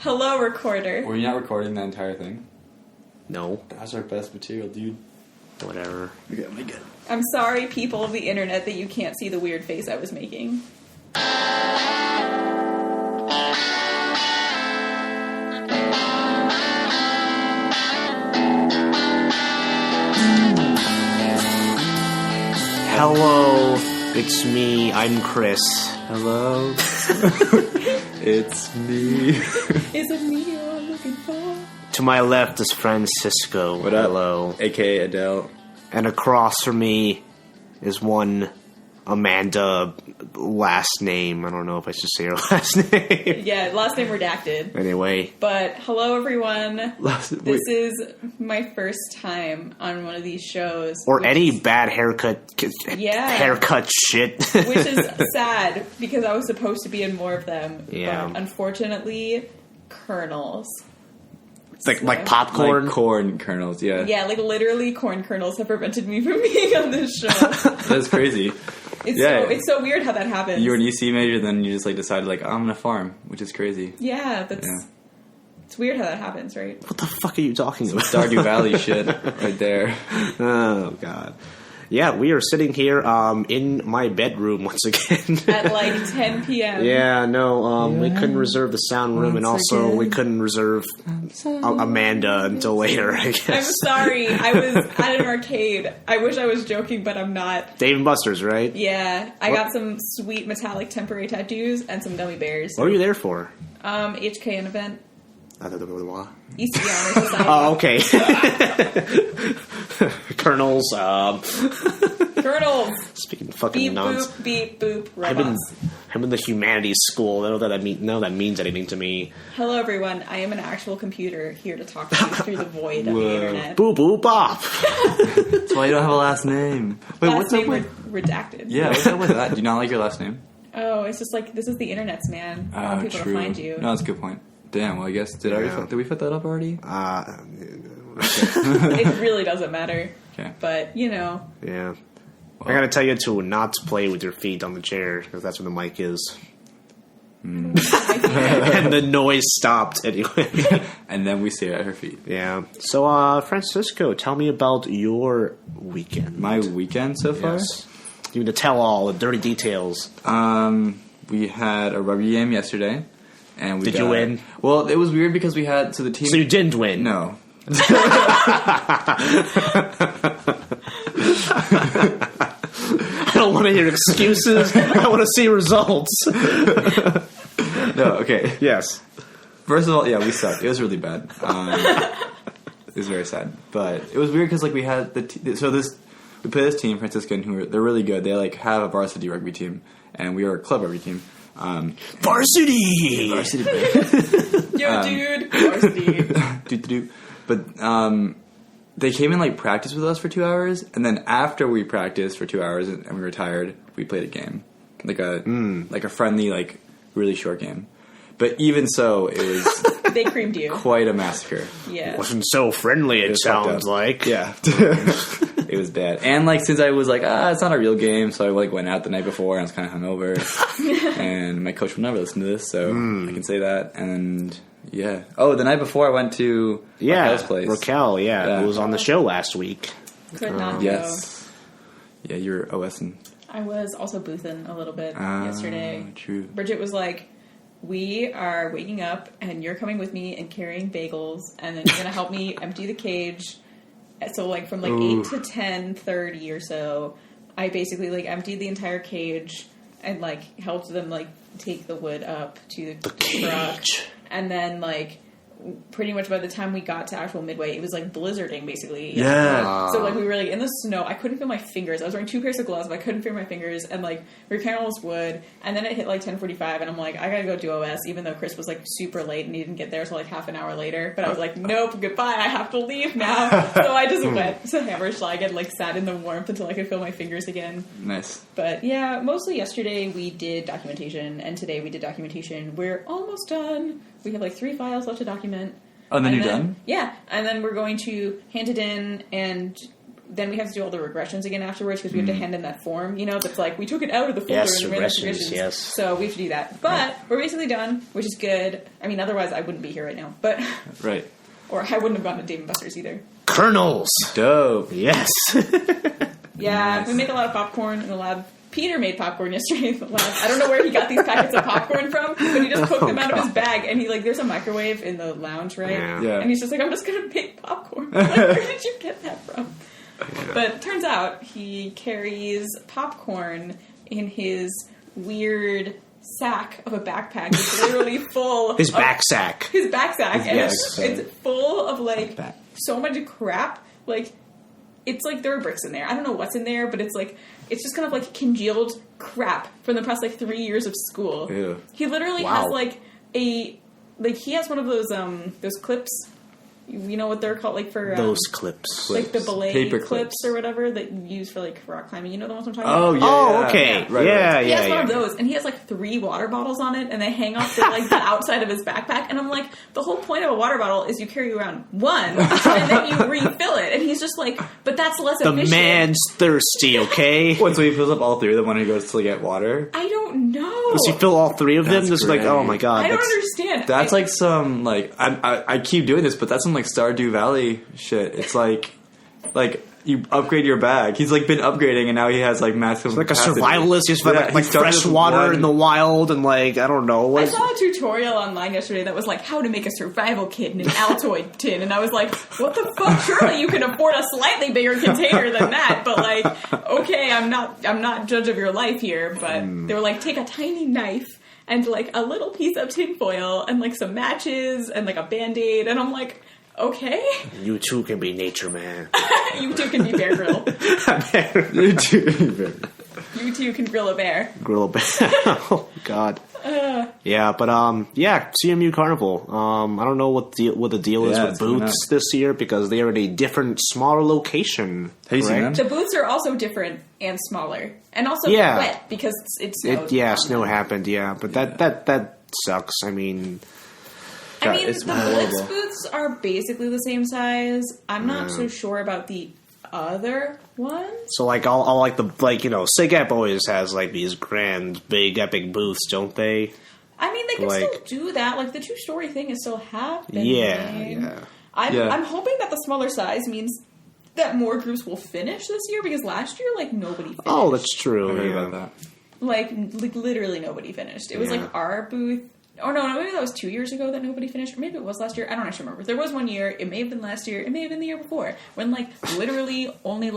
Hello, recorder. Were you not recording that entire thing? No. That's our best material, dude. Whatever. Okay, I'm good. I'm sorry, people of the internet, that you can't see the weird face I was making. Hello, it's me. I'm Chris. Hello. It's me. Is it me you're looking for? To my left is Francisco. What up? Hello. AKA Adele. And across from me is one Amanda, last name. I don't know if I should say her last name. Yeah, last name redacted. Anyway. But hello, everyone. This is my first time on one of these shows. Or any bad haircut shit. Which is sad, because I was supposed to be in more of them. Yeah. But unfortunately, kernels. Like popcorn? Like corn kernels, yeah. Yeah, like literally corn kernels have prevented me from being on this show. That's crazy. It's so weird how that happens. You were an EC major, then you just decided I'm gonna farm, which is crazy. Yeah, it's weird how that happens, right? What the fuck are you talking about? Stardew Valley shit right there. Oh, God. Yeah, we are sitting here in my bedroom once again. At 10 p.m. Yeah, no, we couldn't reserve the sound room, and also we couldn't reserve Amanda until later, I guess. I'm sorry, I was at an arcade. I wish I was joking, but I'm not. Dave & Buster's, right? Yeah, I got some sweet metallic temporary tattoos and some gummy bears. What were you there for? HKN event. ECE EC Honor Society. Oh, okay. Colonels, Colonels. Speaking fucking Beep nonsense. boop, beep boop, robots. I'm in the humanities school. I don't know that means anything to me. Hello, everyone. I am an actual computer here to talk to you through the void of the internet. Boo boo bop. That's why you don't have a last name. Wait, Last what's name up with... redacted. Yeah, what's up with that? Do you not like your last name? Oh, it's just this is the internet's, man. I want people true. to find you. No, that's a good point. Damn, well, I guess, did we put that up already? It really doesn't matter. Okay. But, Yeah. Well, I gotta tell you to not play with your feet on the chair, because that's where the mic is. And the noise stopped anyway. And then we stare at her feet. Yeah. So, Francisco, tell me about your weekend. My weekend so far? Yes. You need to tell all the dirty details. We had a rugby game yesterday. And Did you win? Well, it was weird because we had... So the team... So you didn't win? No. I don't want to hear excuses. I want to see results. No, okay. Yes. First of all, yeah, we sucked. It was really bad. It was very sad. But it was weird because we had we play this team, Francisco, and they're really good. They have a varsity rugby team, and we are a club rugby team. Varsity! Varsity. Yo, dude. Varsity. But they came in practice with us for 2 hours, and then after we practiced for 2 hours and we were tired, we played a game, like a friendly, really short game. But even so, it was They creamed you. quite a massacre. Yeah. Wasn't so friendly, it sounds like. Yeah. It was bad. And since I was it's not a real game, so I went out the night before and I was kind of hungover. And my coach will never listen to this, so I can say that. And yeah. Oh, the night before I went to Raquel's place. Raquel, yeah. It was on the show last week. Could not Yes. Yeah, you were OSing. I was also boothing a little bit yesterday. True. Bridget was like, we are waking up and you're coming with me and carrying bagels, and then you're going to help me empty the cage. So from 8 to 10:30 or so, I basically emptied the entire cage and helped them take the wood up to the truck. And then pretty much by the time we got to actual Midway, it was blizzarding basically. Yeah. So we were in the snow. I couldn't feel my fingers. I was wearing 2 pairs of gloves, but I couldn't feel my fingers. And we were carrying all this wood. And then it hit 10:45, and I'm I gotta go do OS, even though Chris was super late and he didn't get there until half an hour later. But I was nope, goodbye. I have to leave now. So I just went to Hammerschlag and sat in the warmth until I could feel my fingers again. Nice. But yeah, mostly yesterday we did documentation, and today we did documentation. We're almost done. We have 3 files left to document. Oh, and then you're done? Yeah, and then we're going to hand it in and then we have to do all the regressions again afterwards because we have to hand in that form, that's like, we took it out of the folder Yes, and ran regressions, yes. So we have to do that. But we're basically done, which is good. I mean, otherwise I wouldn't be here right now. But Right. Or I wouldn't have gone to Dave & Buster's either. Kernels. Dope. Yes. Yeah, Nice. we make a lot of popcorn in the lab. Peter made popcorn yesterday in the lab. I don't know where he got these packets of popcorn from, but he just poked them out of his bag, and he, there's a microwave in the lounge, right? Yeah. And he's just like, I'm just gonna make popcorn. I'm like, where did you get that from? Yeah. But it turns out he carries popcorn in his weird sack of a backpack. It's literally full His of back sack. his backpack, and backpack. it's full of Backpack. so much crap. It's like there are bricks in there. I don't know what's in there, but it's it's just kind of like congealed crap from the past 3 years of school. Ew. He literally Wow. has he has one of those clips. You know what they're called, for Those clips. like the belay Paper clips clips. or whatever that you use for rock climbing. You know the ones I'm talking Oh, about? yeah. Oh, yeah. okay. Right, yeah, right. He yeah, has one of yeah. those, and he has 3 water bottles on it, and they hang off the outside of his backpack. And I'm like, the whole point of a water bottle is you carry around one, and then you refill it. And he's just like, but that's less The efficient. man's thirsty, okay? What, so he fills up all 3 of them when he goes to get water? I don't know. Does he fill all 3 of them? That's Just great. oh my god. I don't that's- understand. That's some, I keep doing this, but that's some, Stardew Valley shit. It's like you upgrade your bag. He's, been upgrading, and now he has, massive Like a capacity. survivalist, just Yeah, he started fresh with water one- in the wild, and I don't know. I What is saw a tutorial online yesterday that was how to make a survival kit in an Altoid tin, and I was like, what the fuck? Surely you can afford a slightly bigger container than that, but okay, I'm not judge of your life here, but they were take a tiny knife and a little piece of tinfoil and some matches and a Band-Aid, and I'm like, okay. You too can be nature man. You too can be Bear Grill. You do. You too can grill a bear. Grill bear. Oh god. Yeah, but CMU Carnival. I don't know what the deal is Yeah, with it's coming booths up. this year because they are at a different, smaller location. Have you seen correct? them? The booths are also different and smaller, and also Yeah. wet because it snowed. Snow happened. Yeah, but that sucks. I mean, I mean, it's the Blitz horrible. booths are basically the same size. I'm not so sure about the other ones. so all SIGEP always has these grand, big, epic booths, don't they? I mean, they can still do that. The two-story thing is still happening. Yeah. I'm hoping that the smaller size means that more groups will finish this year because last year, nobody finished. Oh, that's I true. heard Yeah. about that. Literally nobody finished. It was Yeah. our booth. Oh no, maybe that was 2 years ago that nobody finished, or maybe it was last year. I don't actually remember. There was 1 year. It may have been last year. It may have been the year before when literally only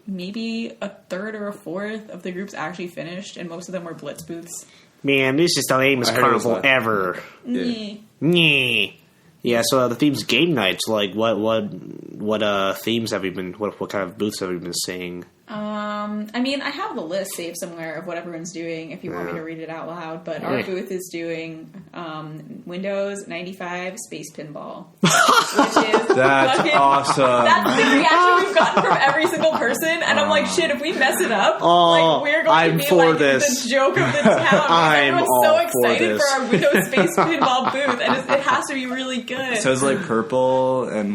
maybe a third or a fourth of the groups actually finished, and most of them were Blitz booths. Man, this is the lamest I heard it was carnival that. ever. Yeah. Nyeh. Yeah, so the theme's game nights. What themes have you been? What kind of booths have you been seeing? I mean, I have the list saved somewhere of what everyone's doing if you want me to read it out loud, but our booth is doing Windows 95 Space Pinball. Which is That's fucking awesome. That's the reaction we've gotten from every single person, and I'm like, shit, if we mess it up, we're going I'm to be for like this. the joke of the town. I'm Everyone's all so for excited this. for our Windows Space Pinball booth, and it has to be really good. So it's purple and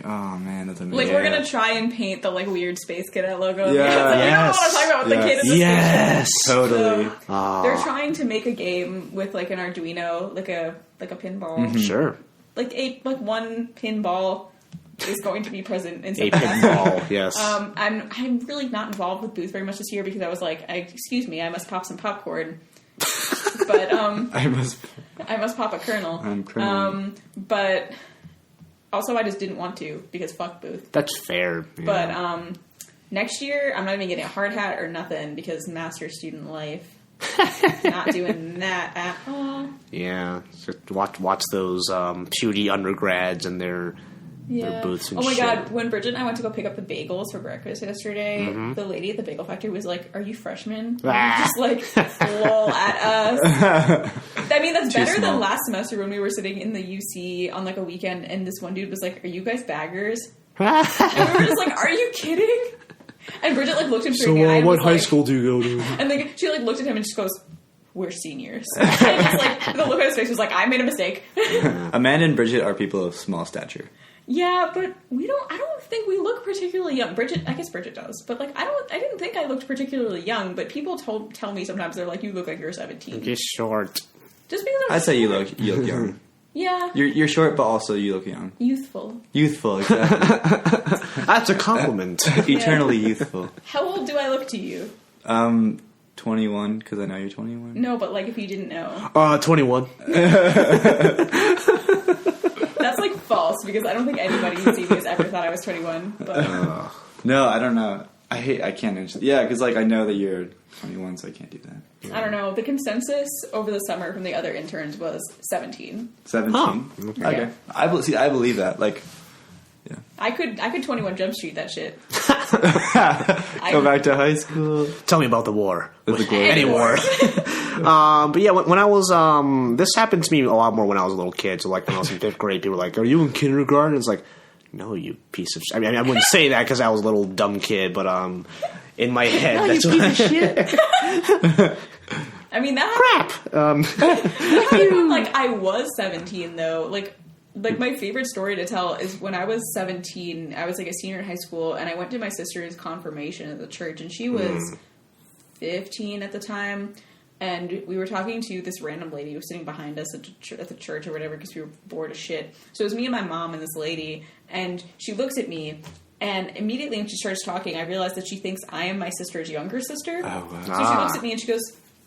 oh man, that's amazing. We're gonna try and paint the weird Space Cadet logo. Yeah. We don't want to talk about the kid in the Yes. Totally. So, they're trying to make a game with an Arduino, like a pinball. Sure. One pinball is going to be present in A some pinball. Yes. I'm really not involved with booth very much this year because I was like, excuse me, I must pop some popcorn. But I must pop a kernel. I'm kernel. But also I just didn't want to because fuck booth. That's fair. Yeah. But next year I'm not even getting a hard hat or nothing because master student life. Not doing that at all. Yeah. So watch those puny undergrads and their booths and oh my shit. god, when Bridget and I went to go pick up the bagels for breakfast yesterday, the lady at the bagel factory was like, "Are you freshmen?" Just lol at us. I mean, that's better than last semester when we were sitting in the UC on a weekend and this one dude was like, "Are you guys baggers?" And we were just like, "Are you kidding?" And Bridget looked him straight in the eye and what was high like- school do you go to? And she looked at him and just goes, "We're seniors." And just the look on his face was like, "I made a mistake." Amanda and Bridget are people of small stature. Yeah, but I don't think we look particularly young. I guess Bridget does, but like I didn't think I looked particularly young. But people tell me sometimes they're like, you look like you're 17. You're short. Just because I'm I'd say you short. look young. Yeah. You're short, but also you look young. Youthful. Youthful, exactly. That's a compliment. Eternally youthful. How old do I look to you? 21, because I know you're 21. No, but like if you didn't know. 21. That's like false because I don't think anybody who sees me has ever thought I was 21. But No, I don't know. I can't answer. Yeah, because like I know that you're 21, so I can't do that. I don't know. The consensus over the summer from the other interns was 17. 17. Huh. Okay. Yeah. I believe that. Like, yeah. I could 21 Jump Street that shit. Go back to high school. Tell me about the war. That's a glory. Any war. But yeah, when I was, this happened to me a lot more when I was a little kid. So like when I was in 5th grade, people were like, "Are you in kindergarten?" It's like, no, you piece of shit. I mean, I wouldn't say that because I was a little dumb kid, but in my head, No, that's you what piece of shit. I mean, that crap. happened like I was 17 though. Like my favorite story to tell is when I was 17, I was like a senior in high school, and I went to my sister's confirmation at the church, and she was 15 at the time. And we were talking to this random lady who was sitting behind us at the church or whatever because we were bored as shit. So it was me and my mom and this lady, and she looks at me, and immediately when she starts talking, I realize that she thinks I am my sister's younger sister. Oh, wow. So she looks at me and she goes,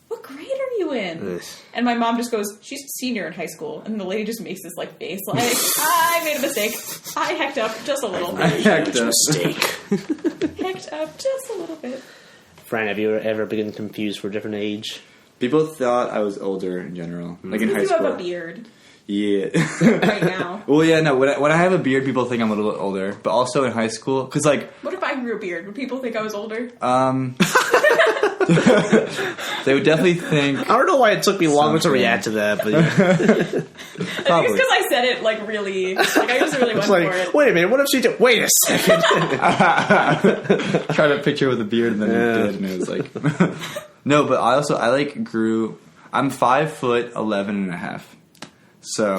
"What grade are you in?" Ugh. And my mom just goes, "She's a senior in high school." And the lady just makes this like face like, "I made a mistake. I hecked up just a little bit. Hecked up. Mistake. Hecked up just a little bit." Fran, have you ever been confused for a different age? People thought I was older in general, like in high You school. have a beard Yeah. right now. Well, yeah, no. When I have a beard, people think I'm a little bit older. But also in high school, because like, What if I grew a beard? Would people think I was older? they would definitely think. I don't know why it took me longer to Something. react to that, but yeah. I think it's because I said it like really. Like I just really went It's for like, it. wait a minute, what if she did? Wait a second. Try to picture with a beard, and then Yeah. you did, and it was like, no. But I like grew. I'm 5'11" and a half. So,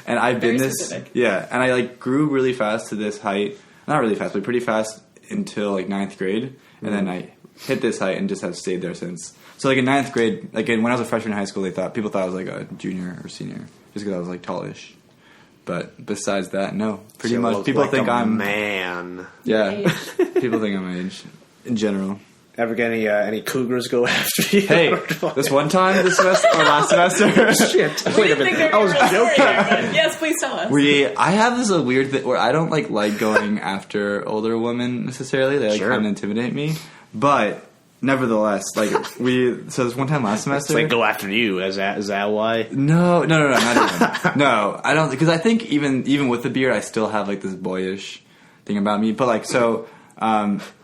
and I've been Very this, specific. yeah, and I like grew really fast to this height. Not really fast, but pretty fast until like 9th grade, and then I hit this height and just have stayed there since. So like in 9th grade, like when I was a freshman in high school, people thought I was like a junior or senior just because I was like tallish. But besides that, no, pretty You much look people like think a I'm man. yeah. Age. People think I'm my age in general. Ever get any cougars go after you? Hey, this one time this semester or last semester, Shit. We Wait a didn't think minute. there I was was a story joking. there, but yes, please tell us. I have this a weird thing where I don't like going after older women necessarily. They like Sure. kind of intimidate me, but nevertheless, like so this one time last semester, It's like go after you. Is that why? no, not even. No, I don't, because I think even with the beard, I still have like this boyish thing about me. But like so.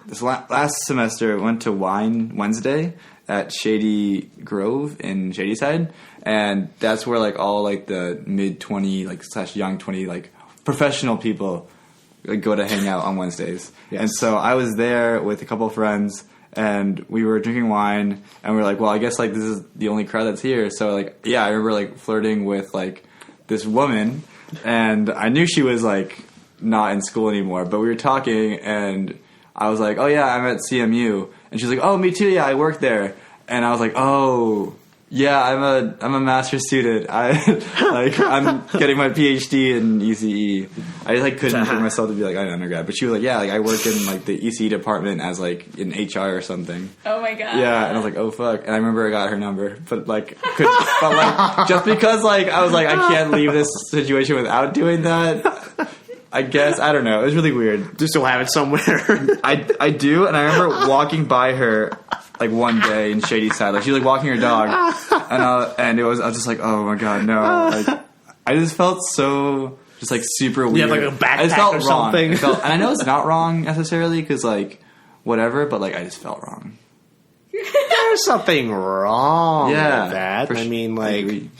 This last semester, I went to Wine Wednesday at Shady Grove in Shadyside, and that's where like all like the mid-20 like / young 20 like professional people like, go to hang out on Wednesdays. Yes. And so I was there with a couple of friends, and we were drinking wine, and we were like, well, I guess like this is the only crowd that's here. So like, yeah, I remember like flirting with like this woman, and I knew she was like not in school anymore, but we were talking, and I was like, oh yeah, I'm at CMU, and she's like, oh, me too, yeah, I work there, and I was like, oh yeah, I'm a master's student. I'm getting my PhD in ECE. I like couldn't bring myself to be like I'm an undergrad, but she was like, yeah, like I work in like the ECE department as like in HR or something. Oh my god. Yeah, and I was like, oh fuck, and I remember I got her number, but like just because like I was like I can't leave this situation without doing that. I guess, I don't know. It was really weird. Do you still have it somewhere? I do, and I remember walking by her like one day in Shadyside. Like she was like walking her dog, and I was just like, oh my god, no! Like I just felt so just like super weird. You have like a backpack I just felt or wrong. something. And I know it's not wrong necessarily because like whatever, but like I just felt wrong. There's something wrong Yeah, with that. for I mean, I like, agree.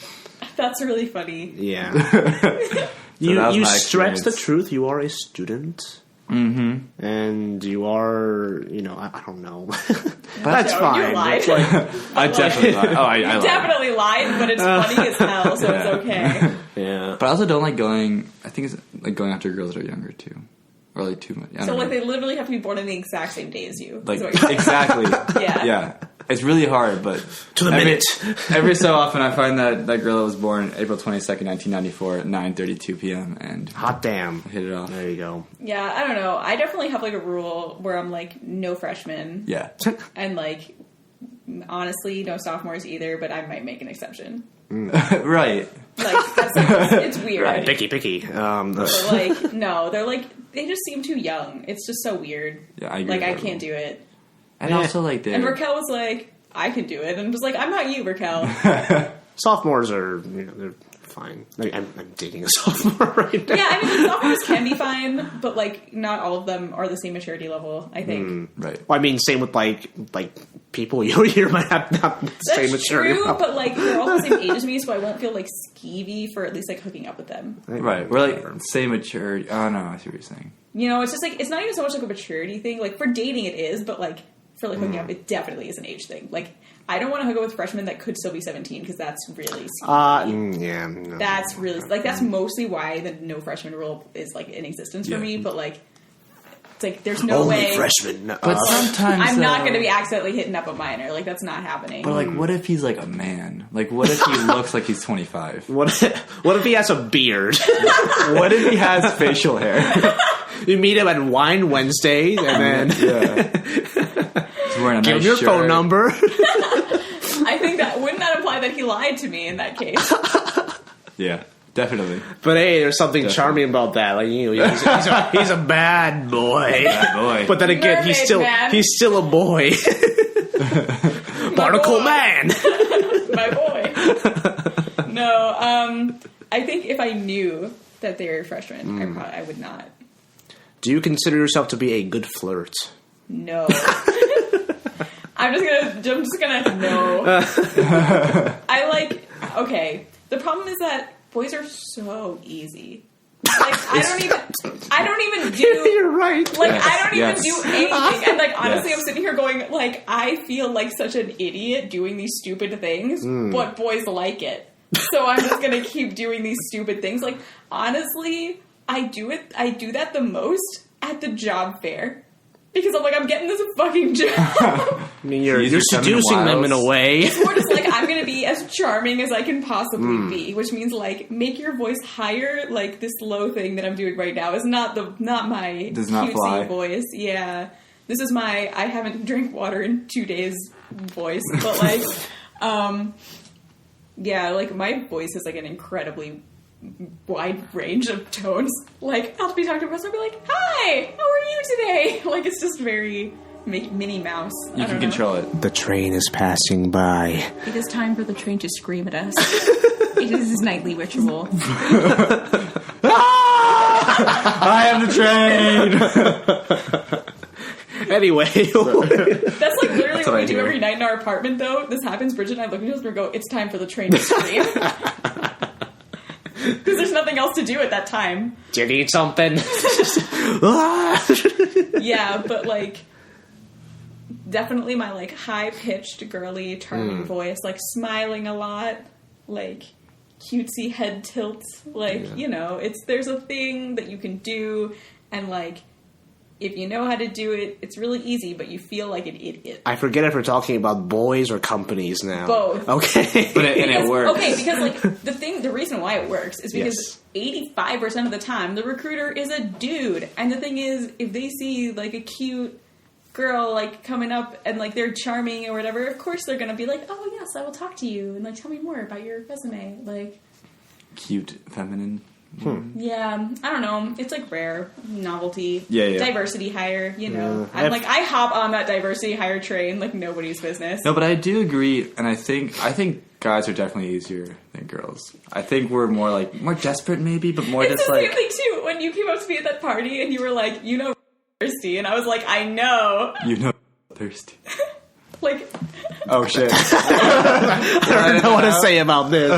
That's really funny. yeah. So that was you my stretch the experience. truth. You are a student. Mm-hmm. And you are, I don't know. That's No, fine. you lied. It's like, I definitely lied. Oh, I You lied. definitely lied, but it's funny as hell, so it's okay. Yeah. But I also don't like going. I think it's like going after girls that are younger too, or like too much. I So don't like know. they literally have to be born in the exact same day as you. Like is what you're saying. exactly. Yeah. Yeah. It's really hard, but To the minute. every so often I find that girl that was born April 22nd, 1994 at 9:32 p.m. and Hot damn. hit it off. There you go. Yeah, I don't know. I definitely have like a rule where I'm like no freshmen Yeah. and like honestly no sophomores either, but I might make an exception. Right. Like that's it's weird. Right. Picky. But like no, they're like they just seem too young. It's just so weird. Yeah, I agree. Like I can't do it. And Yeah. also like And Raquel was like, I can do it, and was like, I'm not you, Raquel. Sophomores are, they're fine. Like, I'm dating a sophomore right now. Yeah, I mean, like, sophomores can be fine, but like not all of them are the same maturity level. I think right. Well, I mean, same with like people you might have not the same that's maturity true, level. but like they're all the same age as me, so I won't feel like skeevy for at least like hooking up with them. Right. We're like same maturity. Oh no, I see what you're saying. You know, it's just like it's not even so much like a maturity thing. Like for dating, it is, but like for like hooking up, it definitely is an age thing. Like I don't want to hook up with freshmen that could still be 17 because that's really skeevy. Yeah. No. That's really like that's mostly why the no freshman rule is like in existence for Yeah. me. But like, it's like there's no Only way freshmen. But sometimes I'm not going to be accidentally hitting up a minor. Like that's not happening. But like, what if he's like a man? Like, what if he looks like he's 25? What if he has a beard? What if he has facial hair? You meet him at Wine Wednesday, and then He's wearing a give him nice your shirt. phone number. I think that wouldn't that imply that he lied to me in that case? Yeah, definitely. But hey, there's something charming about that. Like he's a bad boy. Bad boy. But then again, Mermaid man. he's still a boy. Barnacle boy. man. My boy. No, I think if I knew that they were a freshman, I would not. Do you consider yourself to be a good flirt? No. I'm just gonna no. I like okay. The problem is that boys are so easy. Like I don't even do You're right. like Yes, I don't even yes. do anything. And like honestly Yes. I'm sitting here going like I feel like such an idiot doing these stupid things, but boys like it. So I'm just gonna keep doing these stupid things. Like honestly, I do that the most at the job fair. Because I'm like, I'm getting this fucking job. I mean, you're Use your seducing feminine them in a wiles. way. It's more just like, I'm going to be as charming as I can possibly be. Which means, like, make your voice higher. Like, this low thing that I'm doing right now is not my Does not cutesy fly. voice. Yeah. This is my, I haven't drank water in 2 days voice. But, like, yeah, like, my voice is, like, an incredibly wide range of tones. Like, I'll be talking to a person, I'll be like, hi, how are you today? Like, it's just very Minnie Mouse. You can control it. The train is passing by. It is time for the train to scream at us. It is his nightly ritual. I am the train. Anyway. That's like literally what what I we do hear. every night in our apartment, though. This happens, Bridget and I look at each other and go, it's time for the train to scream. Because there's nothing else to do at that time. Did you eat something? Yeah, but like, definitely my like high-pitched, girly, charming voice, like smiling a lot, like cutesy head tilts, like, you know, there's a thing that you can do, and like, if you know how to do it, it's really easy, but you feel like an idiot. I forget if we're talking about boys or companies now. Both. Okay. But it works. Okay, because like the reason why it works is because 85% of the time the recruiter is a dude, and the thing is, if they see like a cute girl like coming up and like they're charming or whatever, of course they're gonna be like, oh yes, I will talk to you and like tell me more about your resume, like Cute, feminine. yeah, I don't know, it's like rare novelty, Yeah. diversity hire, you know. I'm like I hop on that diversity hire train like nobody's business. No, but I do agree, and I think guys are definitely easier than girls. I think we're more desperate maybe, but more It's just the like same thing too when you came up to me at that party and you were like, you know, thirsty, and I was like, I know, you know thirsty. like Oh shit! I don't know what to say about this.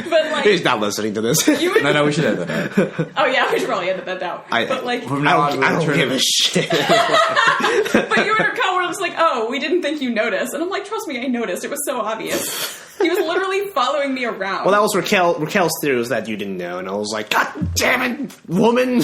But like, He's not listening to this. you would, No, we should edit that out. oh yeah, we should probably edit that out. But like, From now on, I don't we'll give a shit. but you and Raquel were just like, oh, we didn't think you noticed, and I'm like, trust me, I noticed. It was so obvious. He was literally following me around. Well, that was Raquel's theory was that you didn't know, and I was like, God damn it, woman!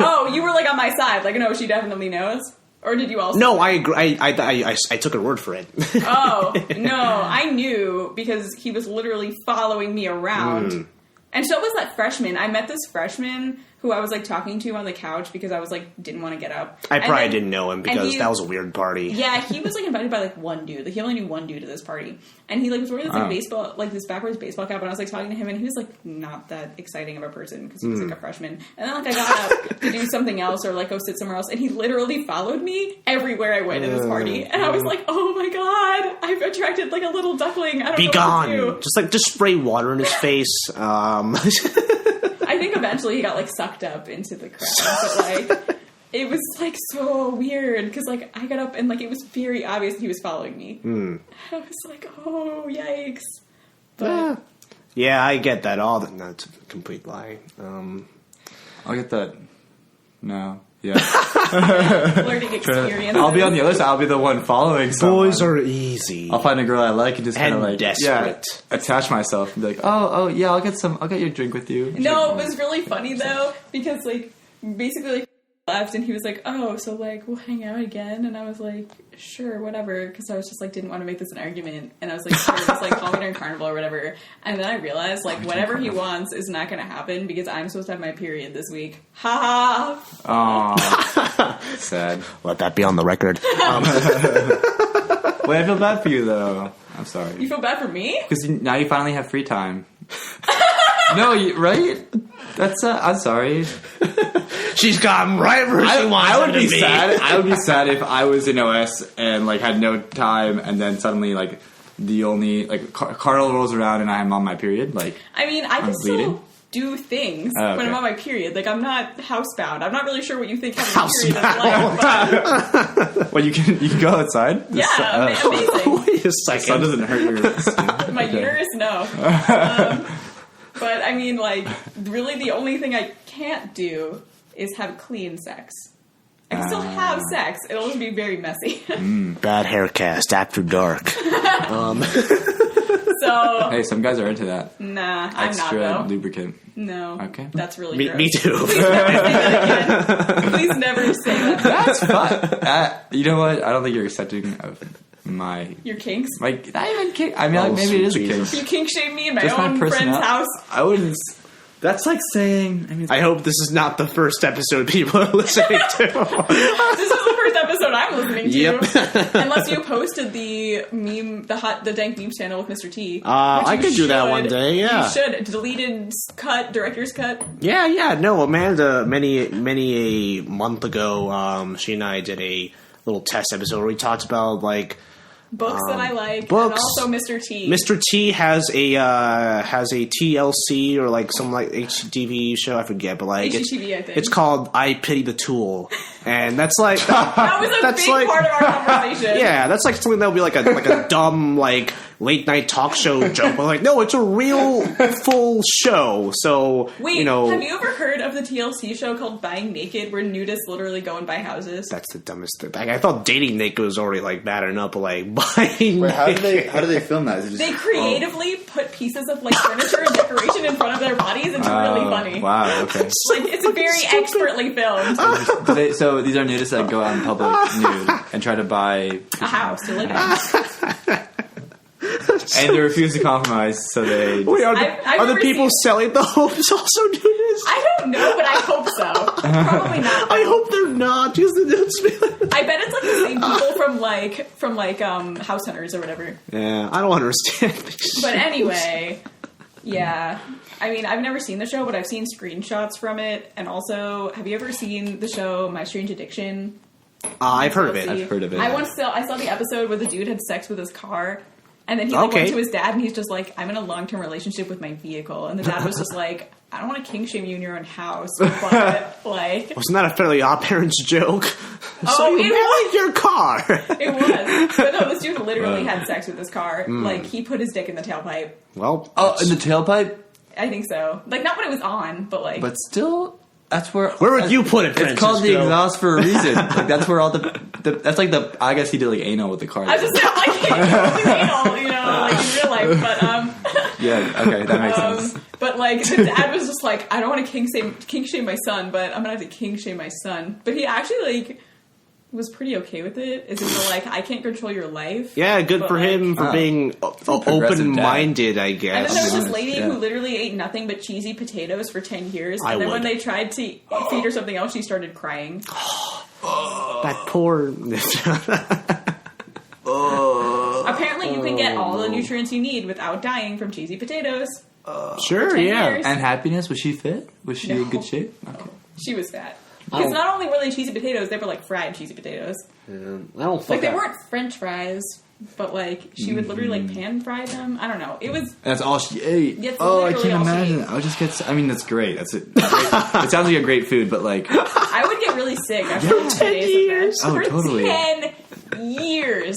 Oh, you were like on my side, like, no, she definitely knows. Or did you also? No, I agree. I took her word for it. Oh no, I knew because he was literally following me around. And so was that freshman. I met this freshman who I was like talking to on the couch because I was like didn't want to get up. I probably didn't know him because that was a weird party. Yeah, he was like invited by like one dude. Like he only knew one dude at this party, and he like was wearing this like baseball, like this backwards baseball cap. And I was like talking to him, and he was like not that exciting of a person because he was like a freshman. And then like I got up to do something else or like go sit somewhere else, and he literally followed me everywhere I went at this party. And I was like, oh my god, I've attracted like a little duckling. I don't Be know gone! What to do. Just spray water in his face. I think eventually he got like sucked up into the crowd, but like it was like so weird because like I got up and like it was very obvious he was following me. I was like, oh yikes! But yeah, I get that. All that. No, it's a complete lie. I'll get that. No. Yeah. flirting experience. I'll be on the other side. I'll be the one following someone. Boys are easy. I'll find a girl I like and just kind of like desperate. attach myself and be like, oh yeah, I'll get your drink with you. No, it was really funny though because like basically like left and he was like, oh, so like we'll hang out again, and I was like, sure, whatever, because I was just like didn't want to make this an argument, and I was like, sure, just like call me during Carnival or whatever, and then I realized like whatever he wants is not going to happen because I'm supposed to have my period this week. Ha ha. Oh, sad. Let that be on the record. Wait, I feel bad for you though. I'm sorry. You feel bad for me? Because now you finally have free time. No, right? That's I'm sorry. She's gotten right where she wants I would to be be. sad. I would be sad if I was in OS and like had no time, and then suddenly like the only like Carnival rolls around and I'm on my period. Like, I mean, I can still do things okay. when I'm on my period. Like, I'm not housebound. I'm not really sure what you think having a period is like. But well, you can go outside. yeah, amazing. Wait a The second. sun doesn't hurt your skin. My uterus, no. But I mean, like, really, the only thing I can't do is have clean sex. I can still have sex. It'll just be very messy. Bad Haircast after dark. So, Hey, some guys are into that. nah, I'm Extra not, though. lubricant. No. Okay. That's really gross. Me too. Please never say that again. Please never say that. That's fun. You know what? I don't think you're accepting of my Your kinks? not even kink. I mean, like, maybe it is a kink. You kink shame me in my Just my own friend's personality. house. I wouldn't. That's like saying. I mean, I hope this is not the first episode people are listening to. This is the first episode I'm listening to. Yep. Unless you posted the meme, the dank memes channel with Mr. T. which I you could do that one should. day, yeah. You should. Deleted cut, director's cut. Yeah. No, Amanda, many a month ago, she and I did a little test episode where we talked about like Books that I like, books. and also Mr. T. Mr. T has a TLC or like some like HGTV show, I forget, but like HGTV, I think. it's called I Pity the Tool, and that's like That was a that's big like- part of our conversation. yeah, that's like something that would be like a dumb like late night talk show joke, but like no, it's a real full show. So Wait, you know, have you ever heard of the TLC show called Buying Naked, where nudists literally go and buy houses? that's the dumbest thing. Like, I thought dating naked was already like bad enough, but like buying. wait, how do naked- they film that? Is it just, They creatively put pieces of like furniture and decoration in front of their bodies. It's really funny. Wow. Okay. Like it's very expertly filmed. So these are nudists that go out in public nude and try to buy, A house to live in. and they refuse to compromise. So they. Wait, are I've the never people seen- selling the homes also doing this? I don't know, but I hope so. Probably not. I hope they're not, because the dudes be like, I bet it's like the same people from House Hunters or whatever. yeah, I don't understand. But anyway, yeah. I mean, I've never seen the show, but I've seen screenshots from it. And also, have you ever seen the show My Strange Addiction? I've heard of it. I've heard of it. I saw the episode where the dude had sex with his car, and then he like, went to his dad, and he's just like, "I'm in a long-term relationship with my vehicle," and the dad was just like, "I don't want to kink shame you in your own house," but like, Wasn't that a Fairly Odd Parents joke? So you married your car. It was. But no, this dude literally had sex with his car. Like, he put his dick in the tailpipe. Well, in the tailpipe? I think so. Like, not when it was on, but like... But still, that's where... Where would you put it, Francisco? It's called the exhaust for a reason. Like, that's where all that's like the... I guess he did, like, anal with the car. I just said, like, anal, you know, like, in real life, but, Yeah, okay, that makes sense. But, like, the dad was just like, I don't want to kink shame my son, but I'm gonna have to kink shame my son. But he actually, like... was pretty okay with it. Is it like, I can't control your life? Yeah, good for him for being open-minded, I And guess. then there was this lady who literally ate nothing but cheesy potatoes for 10 years. And then when they tried to feed her something else, she started crying. That poor... Apparently you can get all the nutrients you need without dying from cheesy potatoes. Sure, yeah. years. And happiness, was she fit? Was she in No. good shape? Okay. She was fat. Because not only were they cheesy potatoes, they were like fried cheesy potatoes. I don't Like they weren't French fries, but like she would literally like pan fry them. I don't know. It was That's all she ate. Yeah, it's I literally can't all she imagine. ate. I would just get. I mean, that's great. That's it. It sounds like a great food, but like, I would get really sick after 10 days of that. Oh, For totally. 10 years.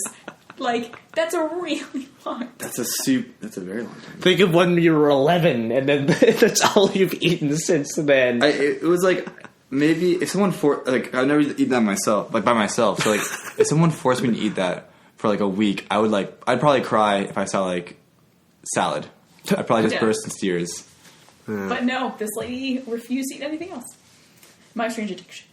Like, that's a really long time. that's a very long time. Think of when you were 11, and then that's all you've eaten since then. It was like maybe if someone I've never eaten that myself, like by myself. So like, if someone forced me to eat that for like a week, I'd probably cry if I saw like salad. I'd probably just burst in tears. But no, this lady refused to eat anything else. My strange addiction.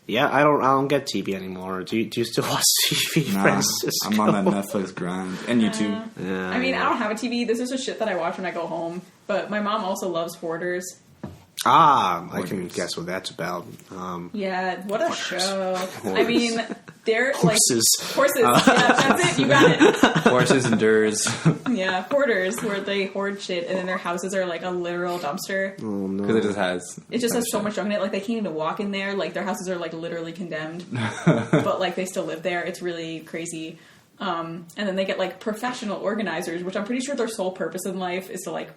Yeah, I don't get TV anymore. Do you still watch TV, Nah, Francisco? I'm on that Netflix grind and YouTube. Yeah, I mean, I don't have a TV. This is just shit that I watch when I go home. But my mom also loves Hoarders. I can guess what that's about. Yeah, what a show. I mean, they're Horses. like... Horses. Yeah, that's it. You got it. Horses and durs. Yeah, hoarders, where they hoard shit, and then their houses are like a literal dumpster. Oh, no. Because it just has. It just has so much junk in it. Like, they can't even walk in there. Like, their houses are like literally condemned. But like, they still live there. It's really crazy. And then they get like professional organizers, which I'm pretty sure their sole purpose in life is to like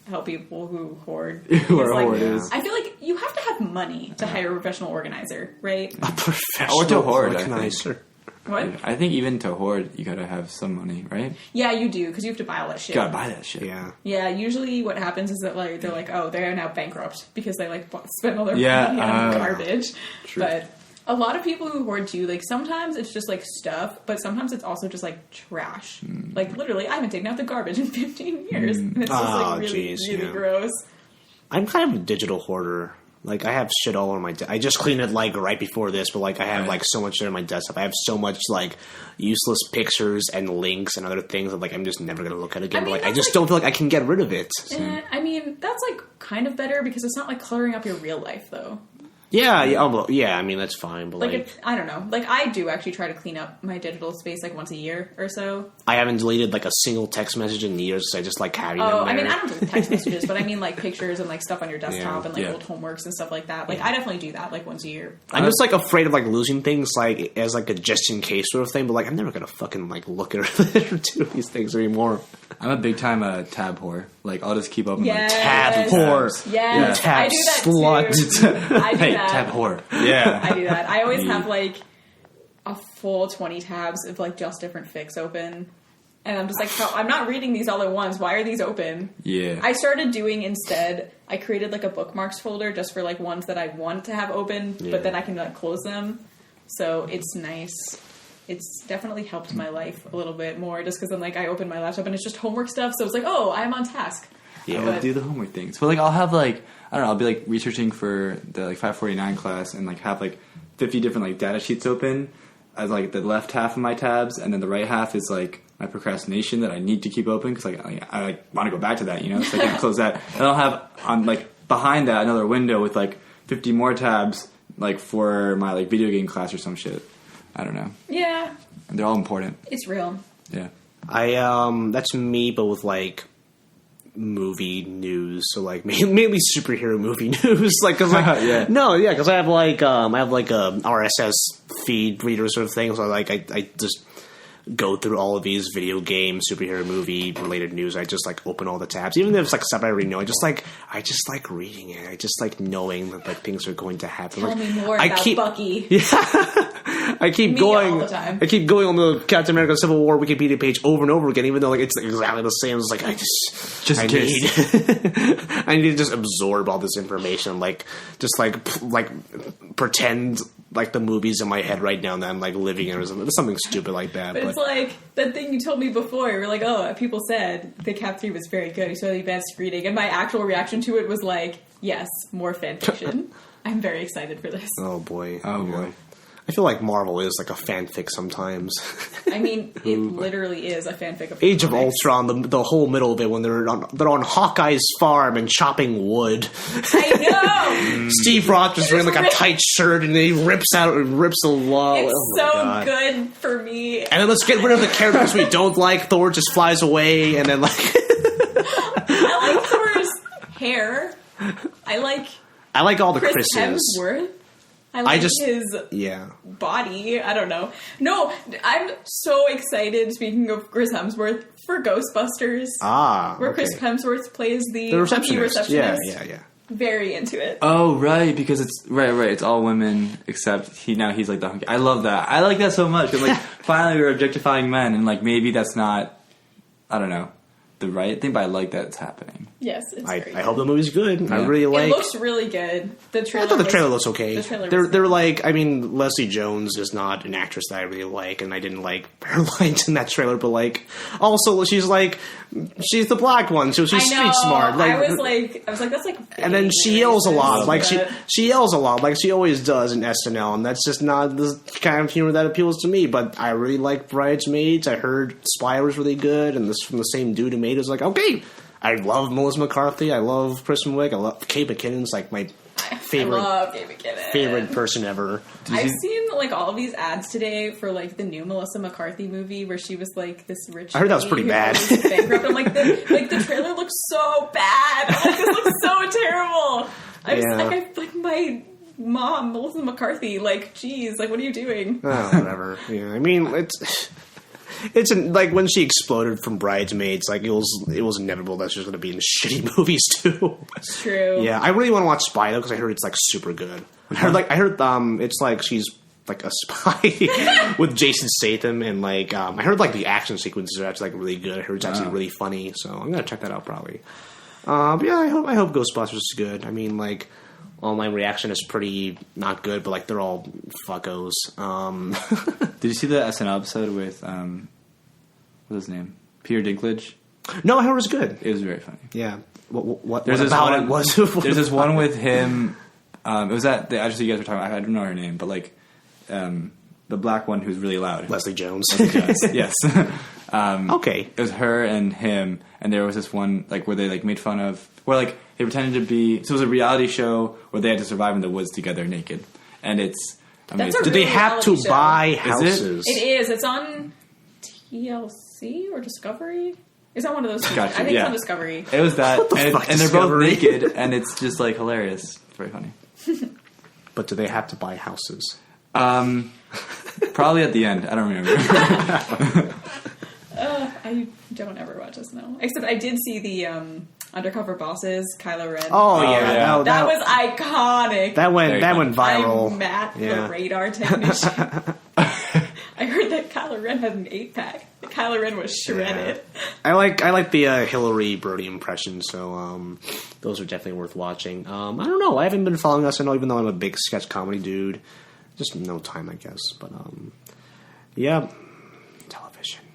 help people who hoard. Who are Like, hoarders. I feel like you have to have money to hire a professional organizer, right? A professional Or to hoard, I organizer. What? I think even to hoard, you gotta have some money, right? Yeah, you do, because you have to buy all that shit. You gotta buy that shit. Yeah. Yeah, usually what happens is that like they're like, oh, they're now bankrupt because they like spend all their Yeah, money on garbage. true. But a lot of people who hoard too, like sometimes it's just like stuff, but sometimes it's also just like trash. Like literally, I haven't taken out the garbage in 15 years, and it's just like really, really gross. I'm kind of a digital hoarder. Like, I have shit all over my I just cleaned it, like, right before this, but, like, I have, like, so much shit on my desktop. I have so much, like, useless pictures and links and other things that, like, I'm just never going to look at again. I mean, but, like, I that's just like- don't feel like I can get rid of it. I mean, that's like kind of better because it's not like cluttering up your real life though. Yeah, I mean, that's fine, but, Like, like... it's, I don't know. Like, I do actually try to clean up my digital space like once a year or so. I haven't deleted, like, a single text message in years because I just like having them Oh, there. I mean, I don't do text messages, but I mean, like, pictures and, like, stuff on your desktop and, like, Yeah. old homeworks and stuff like that. Like, I definitely do that, like, once a year. I'm just, like, afraid of, like, losing things, like, as, like, a just-in-case sort of thing, but, like, I'm never gonna fucking, like, look at or do these things anymore. I'm a big time tab whore. Like, I'll just keep open Yes. like Tab whore. Yes, Tab I do that slut. too. I do hey, that. tab whore. Yeah. I do that. I always Yeah. have, like, a full 20 tabs of, like, just different fics open. And I'm just like, I'm not reading these all at once. Why are these open? Yeah. I started doing instead, I created, like, a bookmarks folder just for, like, ones that I want to have open, but then I can, like, close them. So it's nice. It's definitely helped my life a little bit more just because then, like, I open my laptop and it's just homework stuff. So it's like, oh, I'm on task. Yeah, But- I'll do the homework things. But like, I'll have like, I don't know, I'll be like researching for the like 549 class and like have like 50 different like data sheets open as like the left half of my tabs, and then the right half is like my procrastination that I need to keep open because like I like, want to go back to that, you know, so I can't close that. And I'll have on like behind that another window with like 50 more tabs like for my like video game class or some shit. I don't know. Yeah, And they're all important. it's real. Yeah. That's me, but with, like, movie news, so like maybe superhero movie news, like cause like Yeah. because I have like a RSS feed reader sort of thing, so like I just go through all of these video game, superhero movie related news. I just like open all the tabs, even if it's like stuff I already know. I just like reading it. I just like knowing that like things are going to happen. Tell like, me more about Bucky. Yeah. I keep going. All the time. I keep going on the Captain America Civil War Wikipedia page over and over again, even though like it's exactly the same. It's like I need to just absorb all this information, like just like pretend like the movie's in my head right now and that I'm like living in or something stupid like that. But it's like that thing you told me before. You were like, oh, people said the Cap 3 was very good. You saw the advanced reading, and my actual reaction to it was like, yes, more fanfiction. I'm very excited for this. Oh boy. I feel like Marvel is like a fanfic sometimes. I mean, it literally is a fanfic of Age of Ultron, the whole middle of it when they're on Hawkeye's farm and chopping wood. I know. Steve Rogers wearing like a tight shirt and he rips the wall. It's good for me. And then let's get rid of the characters we don't like. Thor just flies away, and then like I like Thor's hair. I like all the Chris Chris's. Hemsworth. I like his body. I don't know. No, I'm so excited, speaking of Chris Hemsworth, for Ghostbusters. Where Chris Hemsworth plays the receptionist. Yeah. Very into it. Oh, right, because it's right. It's all women except he's like the hunky. I love that. I like that so much. Like finally we're objectifying men, and like maybe that's not, I don't know, the right thing, but I like that it's happening. Yes, it's very good. I hope the movie's good. Yeah. I really like. It looks really good. The trailer. I thought the trailer looks okay. The trailer they're like, I mean, Leslie Jones is not an actress that I really like, and I didn't like her lines in that trailer. But like, also she's the black one, so she's street smart. Like, I was like, that's like. And then she yells a lot, like she yells a lot, like she always does in SNL, and that's just not the kind of humor that appeals to me. But I really like Bridesmaids. I heard Spy was really good, and this from the same dude who made it. Was like, okay. I love Melissa McCarthy. I love Kristen Wiig. I love Kate McKinnon's like my favorite. I love Kate McKinnon. Favorite person ever. I've seen like all of these ads today for like the new Melissa McCarthy movie where she was like this rich. I heard that was pretty bad. Bankrupt. I'm like the trailer looks so bad. I'm like, this looks so terrible. I my mom, Melissa McCarthy. Like, geez, like what are you doing? Oh, whatever. Yeah, I mean it's like when she exploded from Bridesmaids, like it was inevitable that she was going to be in shitty movies too. It's true. Yeah, I really want to watch Spy though because I heard it's like super good. I heard it's like she's like a spy with Jason Statham and like I heard like the action sequences are actually like really good. I heard it's actually really funny, so I'm gonna check that out probably. But yeah, I hope Ghostbusters is good. I mean like. Online reaction is pretty not good, but like they're all fuckos. Did you see the SNL episode with what's his name? Peter Dinklage? No, I heard it was good. It was very funny. Yeah. What about it was? There's this one with him. It was that the actress you guys were talking about. I don't know her name, but like the black one who's really loud. Leslie Jones. Yes. Okay. It was her and him, and there was this one like where they like made fun of where like they pretended to be. So it was a reality show where they had to survive in the woods together naked, and it's. Did they have to buy houses? It is. It's on TLC or Discovery. Is that one of those? Gotcha, I think it's on Discovery. It was that, and they're both naked, and it's just like hilarious. It's very funny. But do they have to buy houses? Probably at the end. I don't remember. I don't ever watch SNL. Except I did see the Undercover Bosses, Kylo Ren. Oh yeah, that was iconic. That went viral. I'm Matt, the radar technician. I heard that Kylo Ren had an 8-pack. Kylo Ren was shredded. Yeah. I like the Hillary Brody impression, so those are definitely worth watching. I don't know. I haven't been following SNL, even though I'm a big sketch comedy dude. Just no time, I guess. But yeah, television.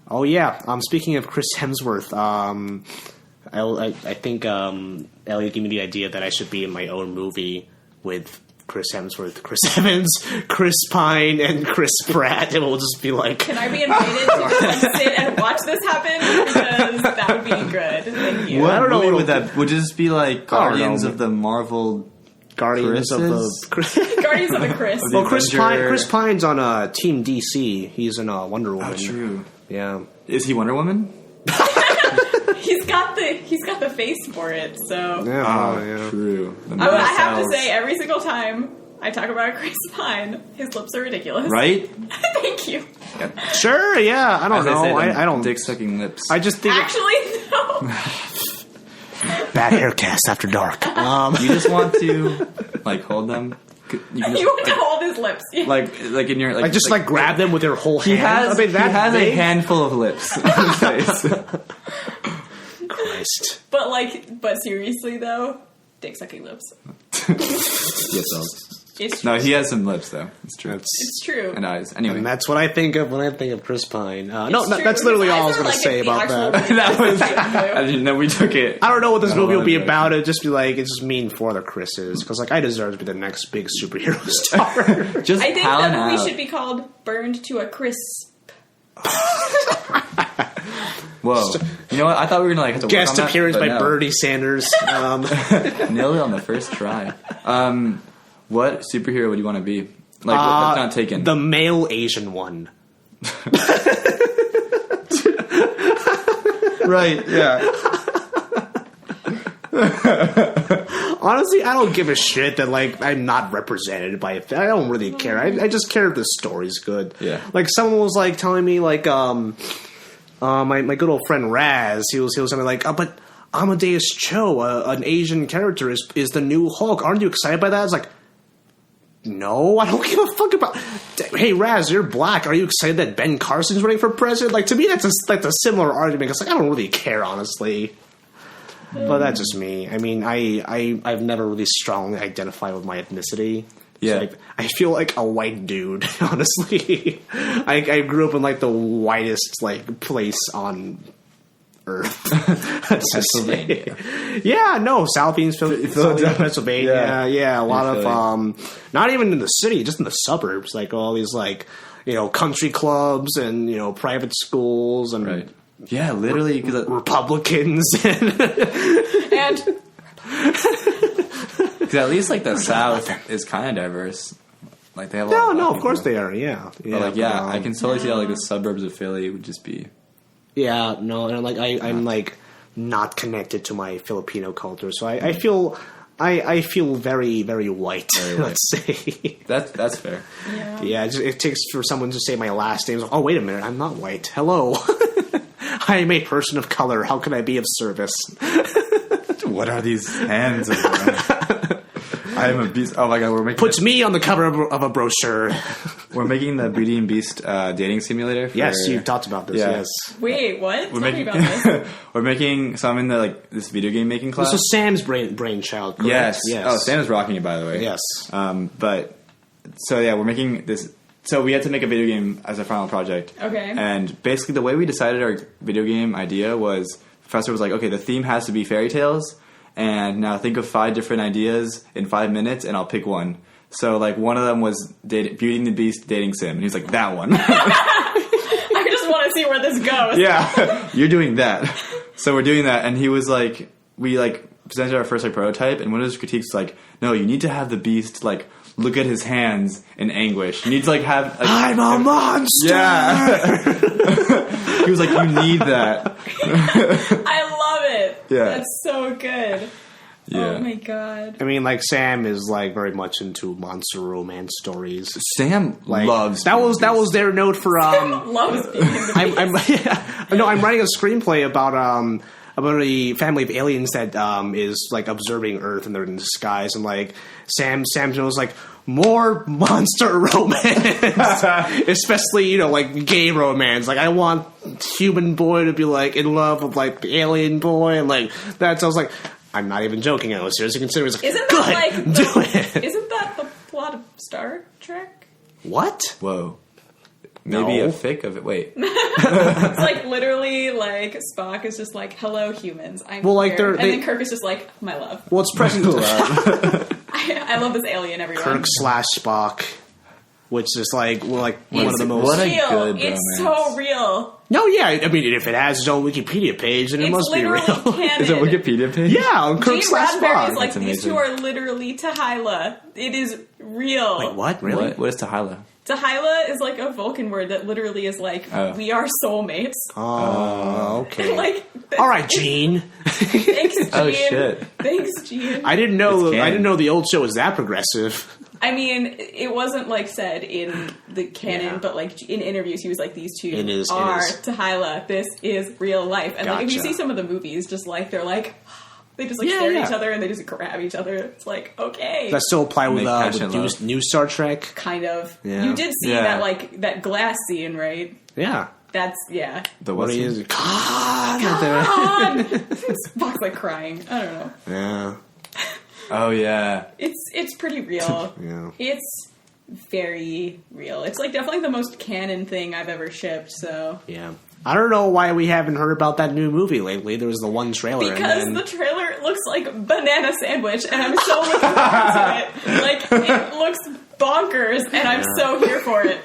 Oh yeah. Speaking of Chris Hemsworth, I think Elliot gave me the idea that I should be in my own movie with Chris Hemsworth, Chris Evans, Chris Pine, and Chris Pratt, and we'll just be like... Can I be invited to sit and watch this happen? Because that would be good. Thank you. What? I don't know what would that... Would just be like Guardians of the Marvel... Guardians of the... Guardians of the Chris. Well, Chris Pine's on Team DC. He's in Wonder Woman. Oh, true. Yeah. Is he Wonder Woman? He's got the face for it, so... Yeah, True. I have to say, every single time I talk about Chris Pine. His lips are ridiculous. Right? Thank you. Sure, yeah. I don't know. I don't. Dick sucking lips. I just think Actually, no. bad Haircast after dark. You just want to like hold them. You want to hold his lips. Yeah. like in your like just grab them with your whole hand. He has I mean, he has big? a handful of lips on his face. Christ. But seriously though, dick sucking lips. Yes, It's true. no, he has some lips though. It's true. It's true. And eyes. Anyway, And that's what I think of when I think of Chris Pine. It's true. That's literally His all I eyes was going are to say the about actual that. that was. I didn't know we took it. I don't know what this movie will be like about. It'd just be like, it's just mean for the Chris's. Because, I deserve to be the next big superhero star. Just I think palin that movie out. should be called "Burned to a Crisp." Whoa. You know what? I thought we were gonna have to Guest work on appearance that, by but no. Bernie Sanders. Nailed it on the first try. What superhero would you want to be? Like, that's not taken. The male Asian one. Right, yeah. Honestly, I don't give a shit that, I'm not represented by it. I don't really care. I just care if the story's good. Yeah. Someone was, telling me, my good old friend Raz, he was telling me, but Amadeus Cho, an Asian character, is the new Hulk. Aren't you excited by that? I was like, no, I don't give a fuck about... Hey, Raz, you're black. Are you excited that Ben Carson's running for president? To me, that's a similar argument. Because, I don't really care, honestly. But that's just me. I mean, I've never really strongly identified with my ethnicity. Yeah. So, I feel like a white dude, honestly. I grew up in, the whitest, place on Earth. Pennsylvania. Yeah, no, Southeast Philadelphia, Pennsylvania. Yeah, a lot Philly. of not even in the city, just in the suburbs. All these country clubs and private schools and Right. Yeah, literally. Because Republicans And at least the South is kind of diverse. They have a lot no, of of course people. they are. Yeah, But I can totally see how the suburbs of Philly would just be. Yeah, no, and I'm not connected to my Filipino culture, so I feel very, very white. Very white. Let's say That's fair. yeah. it takes for someone to say my last name. Oh, wait a minute, I'm not white. Hello, I am a person of color. How can I be of service? What are these hands? I am a beast. Oh my god, we're making Puts me on the cover of a brochure. we're making the Beauty and Beast dating simulator. Yes, you've talked about this. Yeah. Yes, Wait, what? We're Tell me making about this. we're making. So I'm in the this video game making class. this was Sam's brainchild. Correct? Yes. Yes. Oh, Sam is rocking it, by the way. Yes. But so yeah, we're making this. So we had to make a video game as a final project. Okay. And basically, the way we decided our video game idea was, the professor was like, okay, the theme has to be fairy tales, and now think of 5 different ideas in 5 minutes, and I'll pick one. So one of them was Beauty and the Beast dating sim, and he's like, that one. I just want to see where this goes. Yeah, you're doing that. So we're doing that, and he was like, we presented our first prototype, and one of his critiques was no, you need to have the Beast look at his hands in anguish. You need to have I'm a monster. Yeah. He was like, you need that. I love it. Yeah. That's so good. Yeah. Oh my god. I mean, Sam is very much into monster romance stories. Sam loves that was their note for Loves being in the I'm writing a screenplay about a family of aliens that is observing Earth and they're in disguise, and Sam knows more monster romance, especially gay romance. I want human boy to be in love with the alien boy, and that. So I was I'm not even joking. I was seriously considering. Isn't good, that do it. Isn't that the plot of Star Trek? What? Whoa. Maybe No. a fic of it. Wait. It's literally Spock is just hello humans, I'm here. And then Kirk is just my love. Well, it's present. I love this alien, everyone. Kirk / Spock, which is one of the most. What a real. good It's romance. so real. No, yeah, I mean, if it has its own Wikipedia page, then it It's must be literally real. canon. Is it Wikipedia page? Yeah, on Kirk Gene / Roddenberry Spock. is That's these two amazing. are literally Tehila. It is real. Wait, what? Really? What is Tehila? Tehila is a Vulcan word that literally is we are soulmates. Oh, okay. All right, Gene. Thanks, Gene. Oh, shit. Thanks, Gene. I didn't know. It's I canon. didn't know the old show was that progressive. I mean, it wasn't like said in the canon, but like in interviews, he was like, "These two are Tehila. This is real life." And like, if you see some of the movies, just like they're like, they just like stare at each other and they just grab each other. It's like, okay, does that still apply with new Star Trek? Kind of. Yeah. You did see that like that glass scene, right? Yeah. That's The what is it? God! Spock's like crying. I don't know. Yeah. Oh yeah. It's pretty real. Yeah. It's very real. It's like definitely the most canon thing I've ever shipped. So yeah. I don't know why we haven't heard about that new movie lately. There was the one trailer. Because the trailer looks like banana sandwich, and I'm so looking forward to it. Like it looks bonkers, and I'm so here for it.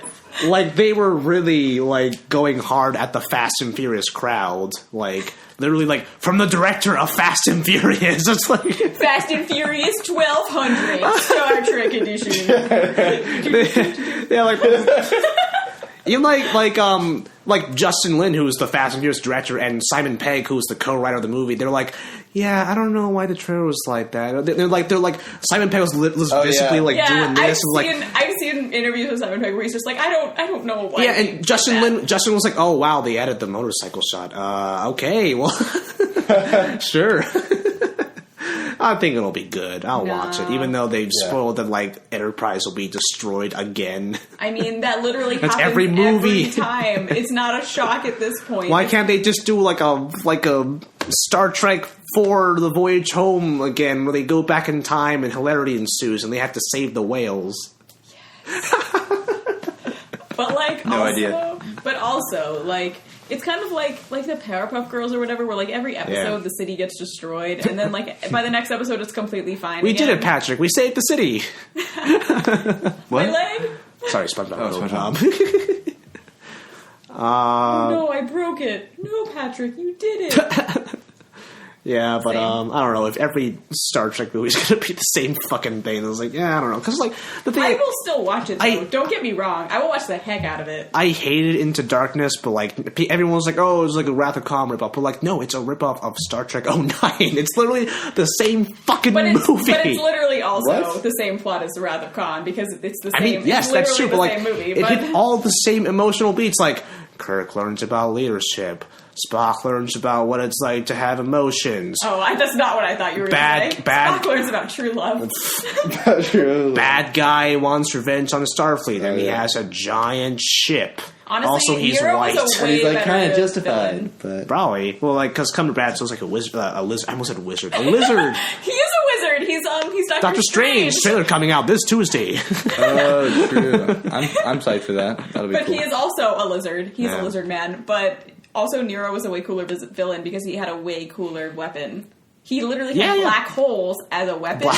Like, they were really, like, going hard at the Fast and Furious crowd. Like, literally, like, from the director of Fast and Furious. It's like... Fast and Furious 1200 Star Trek edition. Yeah, like... Even like Justin Lin, who's the Fast and Furious director, and Simon Pegg, who's the co-writer of the movie, they're like, yeah, I don't know why the trailer was like that. They're like Simon Pegg was basically doing this. I've seen interviews with Simon Pegg where he's just like, I don't know why. Yeah, and Justin was like, oh wow, they added the motorcycle shot. Okay, well, sure. I think it'll be good. I'll watch it, even though they've spoiled that like Enterprise will be destroyed again. I mean, that literally happens every movie. Every time. It's not a shock at this point. Why can't they just do like a Star Trek 4 The Voyage Home again, where they go back in time and hilarity ensues and they have to save the whales? Yes. But like, But also, like, it's kind of like the Powerpuff Girls or whatever, where like every episode the city gets destroyed, and then like by the next episode it's completely fine. We did it, Patrick. We saved the city. What? My leg? Sorry, SpongeBob. No, I broke it. No, Patrick, you did it. Yeah, but I don't know if every Star Trek movie is going to be the same fucking thing. I was like, yeah, I don't know, because like the thing, I will still watch it. Though. Don't get me wrong, I will watch the heck out of it. I hated Into Darkness, but like everyone was like, oh, it's like a Wrath of Khan ripoff. But like, no, it's a ripoff of Star Trek 09. It's literally the same fucking movie. But it's literally also the same plot as the Wrath of Khan because it's the same. I mean, yes, that's true. But like, movie, it hit all the same emotional beats. Like Kirk learns about leadership. Spock learns about what it's like to have emotions. Oh, that's not what I thought you were going to say. Spock learns about true love. Bad guy wants revenge on the Starfleet, and he has a giant ship. Honestly, also, he's Nero white. Was a way he's like kind of justified. Villain. But probably. Well, like, because Cumberbatch looks like a wizard. I almost said wizard. A lizard. He is a wizard. He's Doctor Strange. Trailer coming out this Tuesday. Oh, true. I'm psyched for that. That'll be cool. He is also a lizard. He's a lizard man, but. Also, Nero was a way cooler villain because he had a way cooler weapon. He literally had black holes as a weapon,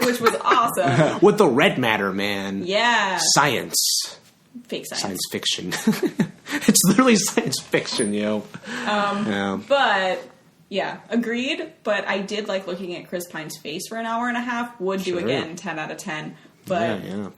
which was awesome. With the red matter, man. Yeah. Science. Fake science. Science fiction. It's literally science fiction, yo. But, yeah, agreed. But I did like looking at Chris Pine's face for an hour and a half. Would do again, 10 out of 10. But yeah.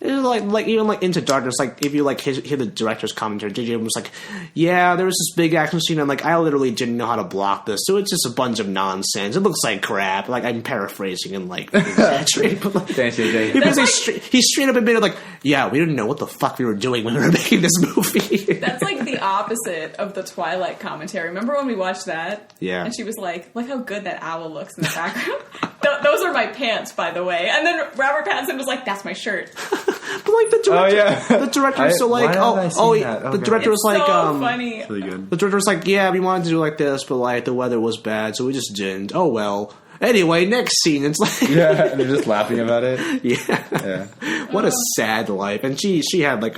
It's like even like Into Darkness, like if you like hear the director's commentary, JJ was like, "Yeah, there was this big action scene, and like I literally didn't know how to block this, so it's just a bunch of nonsense. It looks like crap." Like I'm paraphrasing and like exaggerating, but like, thanks, JJ. He straight up admitted like, "Yeah, we didn't know what the fuck we were doing when we were making this movie." That's like the opposite of the Twilight commentary. Remember when we watched that? Yeah. And she was like, "Look how good that owl looks in the background." Those are my pants, by the way. And then Robert Pattinson was like, "That's my shirt." But like the director was so like, the director was like, funny. It's really good. The director was like, yeah, we wanted to do like this, but like the weather was bad, so we just didn't. Oh well. Anyway, next scene. It's like and they're just laughing about it. Yeah. What a sad life. And she had like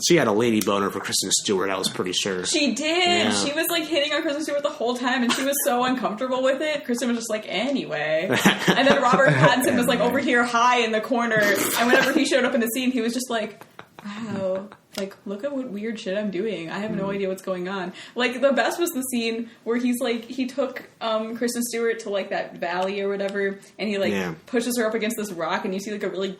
she had a lady boner for Kristen Stewart, I was pretty sure. She did. Yeah. She was like hitting on Kristen Stewart the whole time, and she was so uncomfortable with it. Kristen was just like, anyway. And then Robert Pattinson was like over here high in the corner, and whenever he showed up in the scene, he was just like, wow. Like, look at what weird shit I'm doing. I have no idea what's going on. Like, the best was the scene where he's like, he took Kristen Stewart to like that valley or whatever, and he like pushes her up against this rock, and you see like a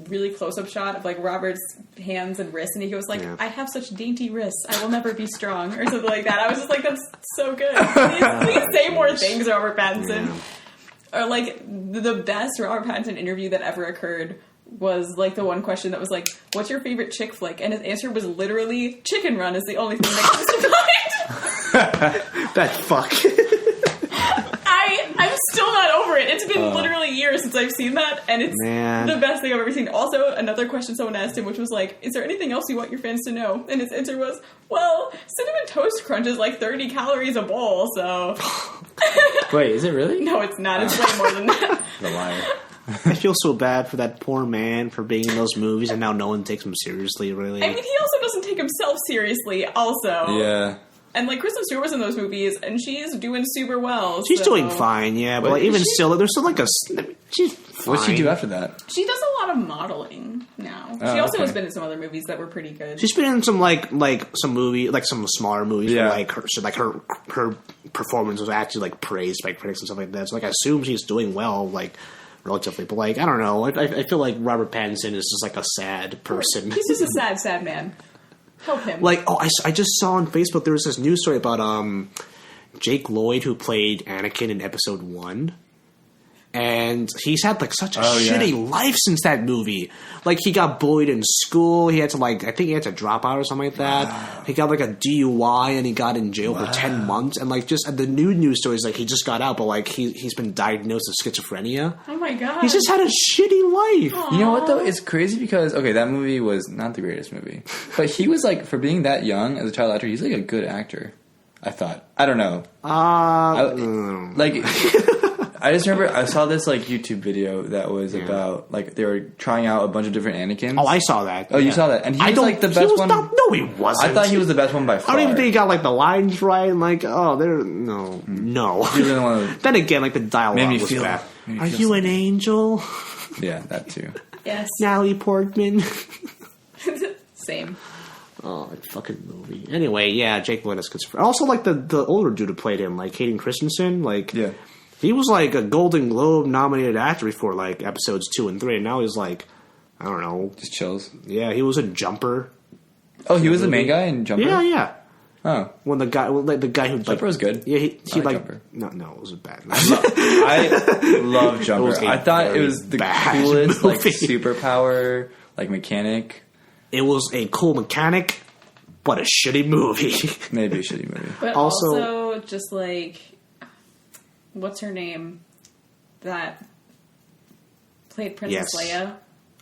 really close up shot of like Robert's hands and wrists, and he goes like, I have such dainty wrists. I will never be strong, or something like that. I was just like, that's so good. Please say more things, Robert Pattinson. or like the best Robert Pattinson interview that ever occurred was like the one question that was like, "What's your favorite chick flick?" And his answer was literally, "Chicken Run" is the only thing that comes to mind. That fuck. I'm still not over it. It's been literally years since I've seen that, and it's the best thing I've ever seen. Also, another question someone asked him, which was like, "Is there anything else you want your fans to know?" And his answer was, "Well, Cinnamon Toast Crunch is like 30 calories a bowl, so..." Wait, is it really? No, it's not. It's way more than that. The liar. I feel so bad for that poor man for being in those movies, and now no one takes him seriously, really. I mean, he also doesn't take himself seriously, also. Yeah. And, like, Kristen Stewart was in those movies, and she's doing super well. She's doing fine, yeah, but like, even still, there's still like she's fine. What'd she do after that? She does a lot of modeling now. She also has been in some other movies that were pretty good. She's been in some like some movie, like some smaller movies. Yeah. Where, her performance was actually like praised by critics and stuff like that. So like I assume she's doing well, like relatively. But like I don't know, I feel like Robert Pattinson is just like a sad person. He's just a sad man. Help him. Like, I just saw on Facebook there was this news story about Jake Lloyd, who played Anakin in Episode 1. And he's had, like, such a shitty life since that movie. Like, he got bullied in school. He had to, like, I think he had to drop out or something like that. Wow. He got, like, a DUI, and he got in jail for 10 months. And, like, just the new news story is, like, he just got out, but, like, he's been diagnosed with schizophrenia. Oh, my God. He's just had a shitty life. Aww. You know what, though? It's crazy because, okay, that movie was not the greatest movie. But he was, like, for being that young as a child actor, he's, like, a good actor. I thought. I don't know. I just remember I saw this like YouTube video that was about like they were trying out a bunch of different Anakins. Oh, I saw that. Oh, you saw that, and he was like the best one. No, he wasn't. I thought he was the best one by far. I don't even think he got like the lines right. And like, oh, no. He was the one then again, like the dialogue was bad. Are you an angel? Yeah, that too. Yes. Natalie Portman. Same. Oh, that fucking movie. Anyway, yeah, Jake Lloyd is schizophrenic. Also, like the older dude who played him, like Hayden Christensen, like he was like a Golden Globe nominated actor before like episodes 2 and 3, and now he's like, I don't know, just chills. Yeah, he was a Jumper. Oh, he was the main guy in Jumper. Yeah. Oh, when the guy who Jumper was good. Yeah, he like Jumper. No, it was a bad. I love Jumper. I thought it was the coolest movie. like superpower like mechanic. It was a cool mechanic, but a shitty movie. Maybe a shitty movie. But also just like, what's her name? That played Princess Leia?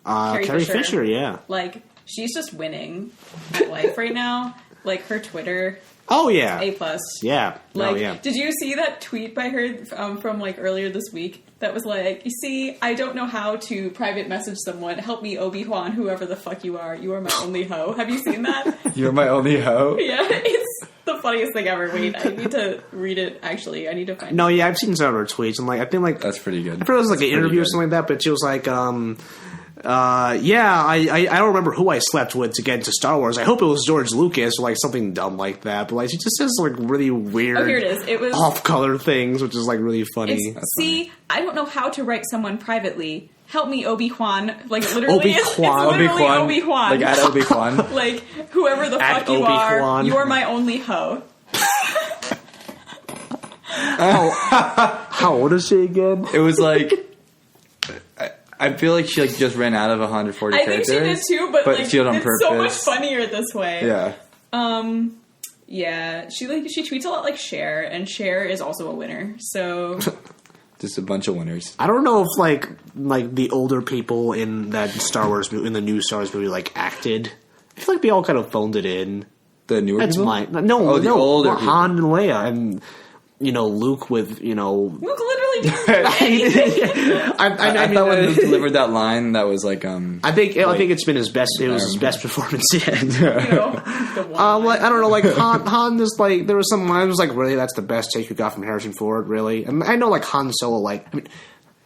Carrie Fisher, yeah. Like, she's just winning at life right now. Like, her Twitter. Oh, yeah. A+. Yeah. Like, did you see that tweet by her from like earlier this week? That was like, you see, I don't know how to private message someone. Help me, Obi-Wan, whoever the fuck you are. You are my only hoe. Have you seen that? You're my only hoe? Yeah, it's the funniest thing ever. Wait, I need to read it, actually. I need to find it. No, yeah, I've seen some of her tweets, and like, I think like... That's pretty good. I thought it was like an interview or something like that, but she was like, yeah, I don't remember who I slept with to get into Star Wars. I hope it was George Lucas or like something dumb like that. But like she just says like really weird, here it is. It was off-color things, which is like really funny. See, I don't know how to write someone privately. Help me, Obi-Wan. Like literally, it's Obi-Wan. literally Obi-Wan. Like at Obi-Wan. Like whoever the fuck you are, you're my only hoe. How old is she again? It was like. I feel like she like just ran out of 140 characters. I think she did too, but like, she did on it's purpose. so much funnier this way. Yeah. Yeah. She tweets a lot like Cher, and Cher is also a winner. So just a bunch of winners. I don't know if like the older people in that Star Wars movie, in the new Star Wars movie, like acted. I feel like they all kind of phoned it in. The newer That's people? the older people. Han and Leia and. Luke with, Luke literally didn't do anything. I thought when Luke delivered that line, that was like, I think it's been his best. It was his best performance yet. The one like I don't know, like Han just like there was some line was like really that's the best take you got from Harrison Ford, really. And I know like Han Solo,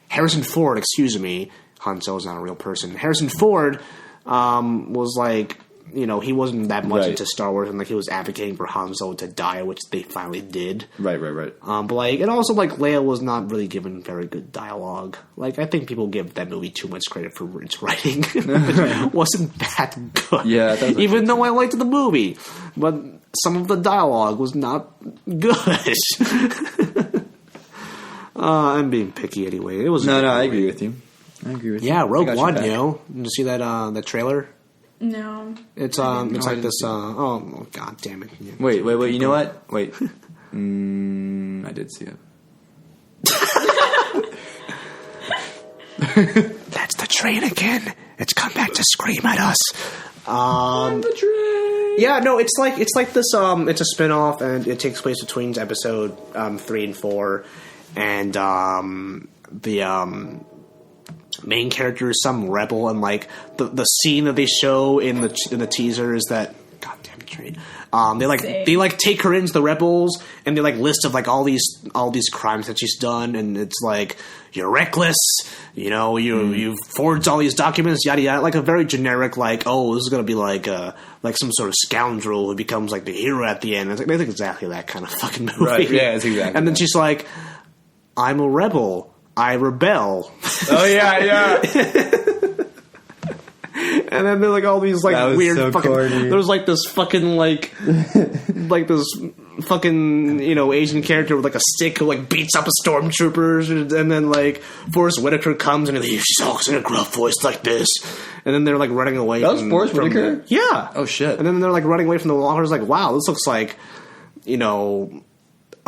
Harrison Ford, excuse me, Han Solo's not a real person. Harrison Ford was like. He wasn't that much into Star Wars, and like he was advocating for Han Solo to die, which they finally did. Right. But like, and also like Leia was not really given very good dialogue. Like, I think people give that movie too much credit for its writing. It wasn't that good. Yeah, even though I liked the movie, but some of the dialogue was not good. I'm being picky anyway. It was No, I agree with you. Yeah, Rogue One. Did Did you see that trailer? No. It's like this. Oh god damn it! Yeah. Wait. You know what? Wait. I did see it. That's the train again. It's come back to scream at us. The train. Yeah, no, it's like this. It's a spinoff, and it takes place between episode 3 and 4, and the main character is some rebel, and like the scene that they show in the teaser is that goddamn train. They take her into the rebels, and they like list of like all these crimes that she's done, and it's like you're reckless, you've forged all these documents, yada yada, like a very generic like, oh, this is gonna be like some sort of scoundrel who becomes like the hero at the end. It's like that's exactly that kind of fucking movie, right? Yeah, it's exactly. And then she's like, I'm a rebel, I rebel. Oh yeah. And then there's like all these like weird so fucking. corny. There's like this fucking like this fucking Asian character with like a stick who like beats up a stormtroopers, and then like Forrest Whitaker comes and he talks in a gruff voice like this, and then they're like running away. That was Forrest Whitaker? Yeah. Oh shit. And then they're like running away from the walkers. Like, wow, this looks like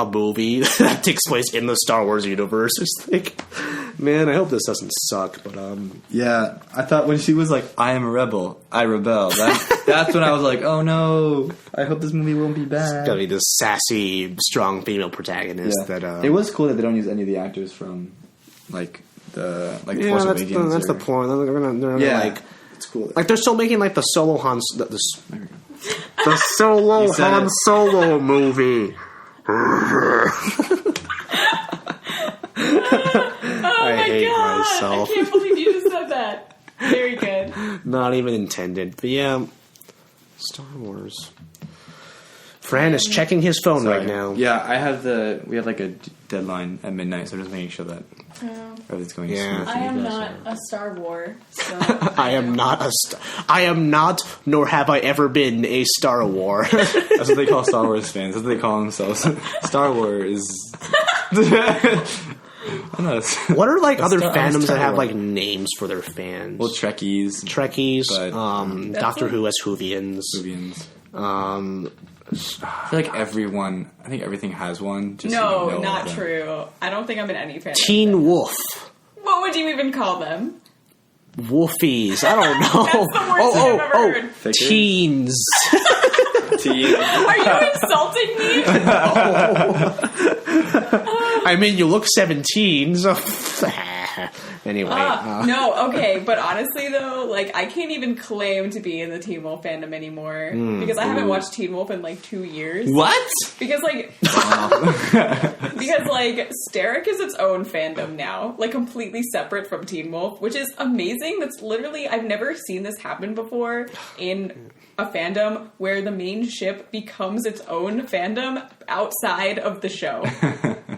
a movie that takes place in the Star Wars universe. It's like, man, I hope this doesn't suck. But yeah, I thought when she was like, "I am a rebel, I rebel." That's when I was like, "Oh no, I hope this movie won't be bad." It's gotta be this sassy, strong female protagonist. Yeah. That it was cool that they don't use any of the actors from like the Force Awakens. That's the point. They're gonna like, it's cool. Like they're still making like the solo Han the solo Han Solo movie. I hate myself. I can't believe you just said that. Very good. Not even intended. But yeah, Star Wars. Fran is checking his phone right now. Yeah, we have like a deadline at midnight, so I'm just making sure that everything's going smooth. I am not a Star Wars. So. I am not, nor have I ever been a Star Wars. That's what they call Star Wars fans. That's what they call themselves. Star Wars. What are like other fandoms that have like names for their fans? Well, Trekkies, but, Doctor Who has Whovians. I feel like I think everything has one. Just no, not true. I don't think I'm in any fan. Teen Wolf. What would you even call them? Wolfies. I don't know. That's the worst thing I've ever heard. Teens. Are you insulting me? I mean, you look 17, so... Anyway. No, okay, but honestly, though, like, I can't even claim to be in the Teen Wolf fandom anymore, because I haven't watched Teen Wolf in, like, 2 years. What? Because, like... Steric is its own fandom now, like, completely separate from Teen Wolf, which is amazing. That's literally... I've never seen this happen before in a fandom where the main ship becomes its own fandom outside of the show.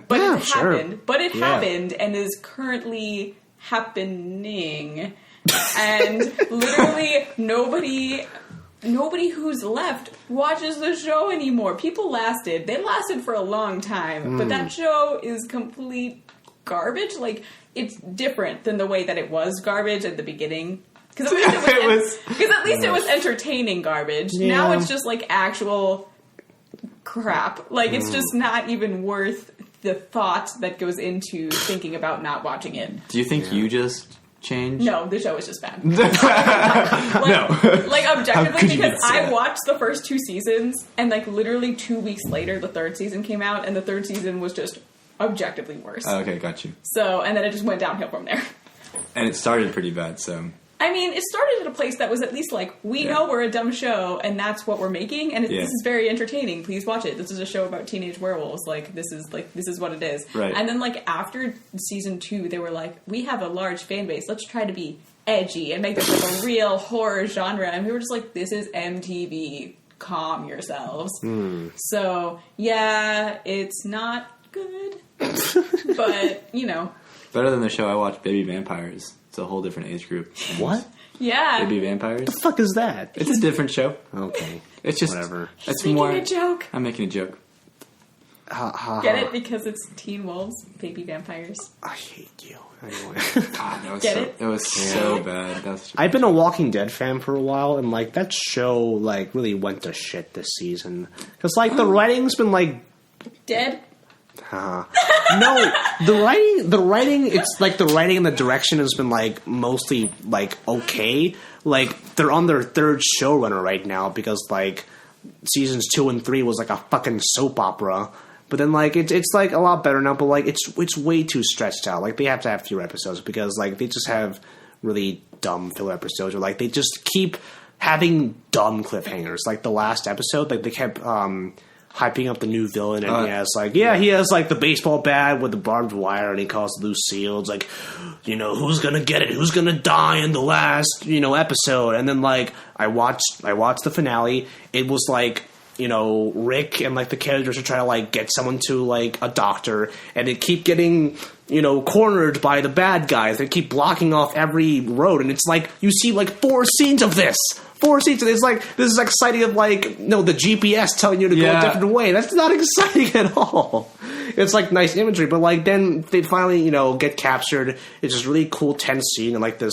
But it happened. But it happened and is currently happening. And literally nobody who's left watches the show anymore. People lasted. They lasted for a long time. But that show is complete garbage. Like, it's different than the way that it was garbage at the beginning. Because at least it was entertaining garbage. Yeah. Now it's just like actual crap. Like, it's just not even worth the thought that goes into thinking about not watching it. Do you think you just changed? No, the show is just bad. No. Like, objectively, because I watched the first 2 seasons, and like literally 2 weeks later, the 3rd season came out, and the 3rd season was just objectively worse. Oh, okay, got you. So, and then it just went downhill from there. And it started pretty bad, so... I mean, it started at a place that was at least like, we know we're a dumb show, and that's what we're making, and this is very entertaining. Please watch it. This is a show about teenage werewolves. Like, this is what it is. Right. And then, like, after season 2, they were like, we have a large fan base. Let's try to be edgy and make this like a real horror genre. And we were just like, this is MTV. Calm yourselves. So, yeah, it's not good. But, Better than the show I watched, Baby Vampires. It's a whole different age group. What? Yeah. Baby Vampires. The fuck is that? It's a different show. Okay. It's just whatever. It's making more a joke. I'm making a joke. Get it? Because it's Teen Wolves, baby vampires. I hate you. Anyway. It was so bad. I've been a Walking Dead fan for a while, and like that show like really went to shit this season because like the writing's been like dead. No, the writing. It's like the writing and the direction has been like mostly like okay. Like they're on their third showrunner right now because like seasons 2 and 3 was like a fucking soap opera. But then, like, it's like, a lot better now, but, like, it's way too stretched out. Like, they have to have fewer episodes because, like, they just have really dumb filler episodes. Or, like, they just keep having dumb cliffhangers. Like, the last episode, like, they kept hyping up the new villain, and he has, like, he has, like, the baseball bat with the barbed wire, and he calls Lucille. It's like, you know, who's gonna get it? Who's gonna die in the last, you know, episode? And then, like, I watched the finale. It was, like, you know, Rick and, like, the characters are trying to, like, get someone to, like, a doctor, and they keep getting, you know, cornered by the bad guys. They keep blocking off every road, and it's like, you see, like, 4 scenes of this. 4 scenes, and it's like, this is exciting of, like, no, the GPS telling you to go a different way. That's not exciting at all. It's, like, nice imagery, but, like, then they finally, you know, get captured. It's this really cool, tense scene, and, like, this,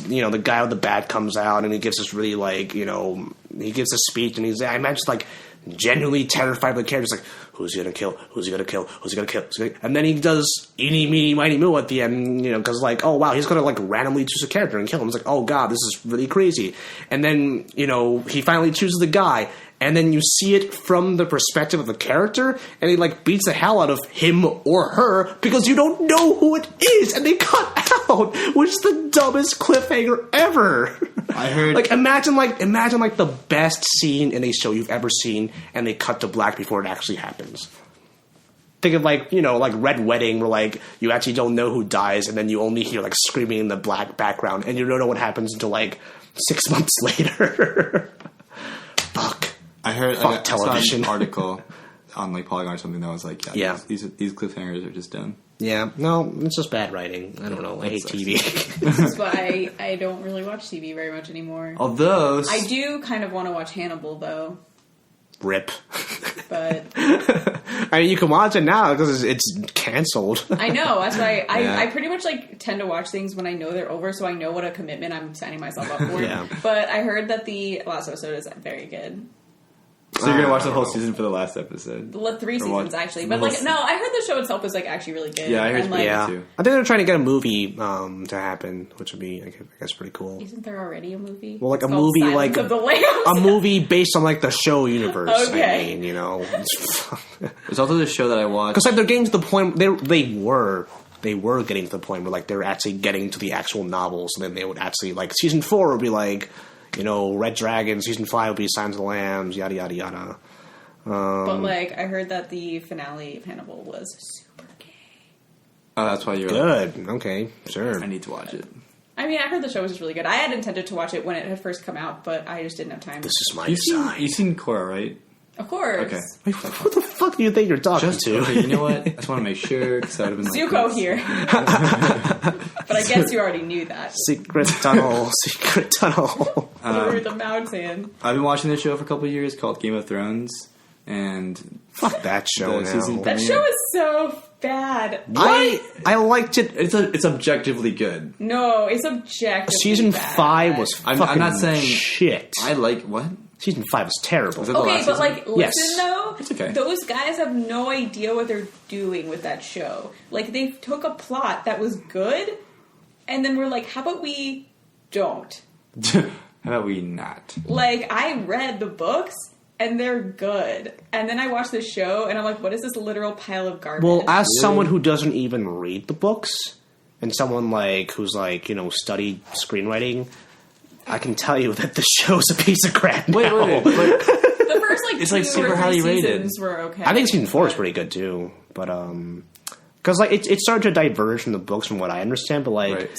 you know, the guy with the bat comes out, and he gives this really, like, you know, he gives a speech, and I imagine, like, genuinely terrified of the characters, like, who's he gonna kill? Who's he gonna kill? Who's he gonna kill? And then he does eeny, meeny, miny, moo at the end, you know, because, like, oh, wow, he's gonna, like, randomly choose a character and kill him. It's like, oh, God, this is really crazy. And then, you know, he finally chooses the guy, and then you see it from the perspective of the character, and he, like, beats the hell out of him or her because you don't know who it is, and they cut out, which is the dumbest cliffhanger ever. I heard... Imagine the best scene in a show you've ever seen, and they cut to black before it actually happens. Think of, like, you know, like Red Wedding, where, like, you actually don't know who dies, and then you only hear, like, screaming in the black background, and you don't know what happens until, like, 6 months later. Fuck. I television. saw an article on, like, Polygon or something that was like, these cliffhangers are just dumb. Yeah, no, it's just bad writing. I don't know. I hate TV. This is why I don't really watch TV very much anymore. Although... I do kind of want to watch Hannibal, though. Rip. But... I mean, you can watch it now because it's canceled. I know. That's why I pretty much, like, tend to watch things when I know they're over, so I know what a commitment I'm signing myself up for. Yeah. But I heard that the last episode is very good. So you're going to watch the whole season for the last episode? 3 seasons, actually. But, like, no, I heard the show itself was, like, actually really good. Yeah, I heard it too. I think they're trying to get a movie to happen, which would be, I guess, pretty cool. Isn't there already a movie? Well, like, a movie, Silence like... of the Lambs. A movie based on, like, the show universe. Okay. I mean, you know. There's also this show that I watched... Because, like, they're getting to the point... They were getting to the point where, like, they were actually getting to the actual novels, and then they would actually, like, season 4 would be, like, you know, Red Dragon, season 5 would be Silence of the Lambs, yada, yada, yada. But, like, I heard that the finale of Hannibal was super gay. Oh, that's why you're... Good. Okay, sure. I need to watch it. I mean, I heard the show was just really good. I had intended to watch it when it had first come out, but I just didn't have time. This is my design. You've seen Korra, right? Of course. Okay. Wait, what the fuck do you think you're talking to? Okay, you know what? I just want to make sure, because I would have been like... Zuko here. But I guess you already knew that. Secret tunnel. Through the mountain. I've been watching this show for a couple of years called Game of Thrones. And fuck that show now. That show is so bad. I liked it. It's objectively good. No, it's objectively Season bad. 5 was fucking I'm not saying shit. I like what? Season 5 was terrible. Was okay, but like, listen though, it's okay. Those guys have no idea what they're doing with that show. Like, they took a plot that was good, and then we're like, how about we don't? How about we not? Like, I read the books, and they're good. And then I watched this show, and I'm like, what is this literal pile of garbage? Well, as someone who doesn't even read the books, and someone like who's like, you know, studied screenwriting, I can tell you that the show's a piece of crap now. Wait. The first, like, it's 2 like super or 3 highly rated. seasons were okay. I think season 4 is pretty good too, but because like it started to diverge from the books, from what I understand. But like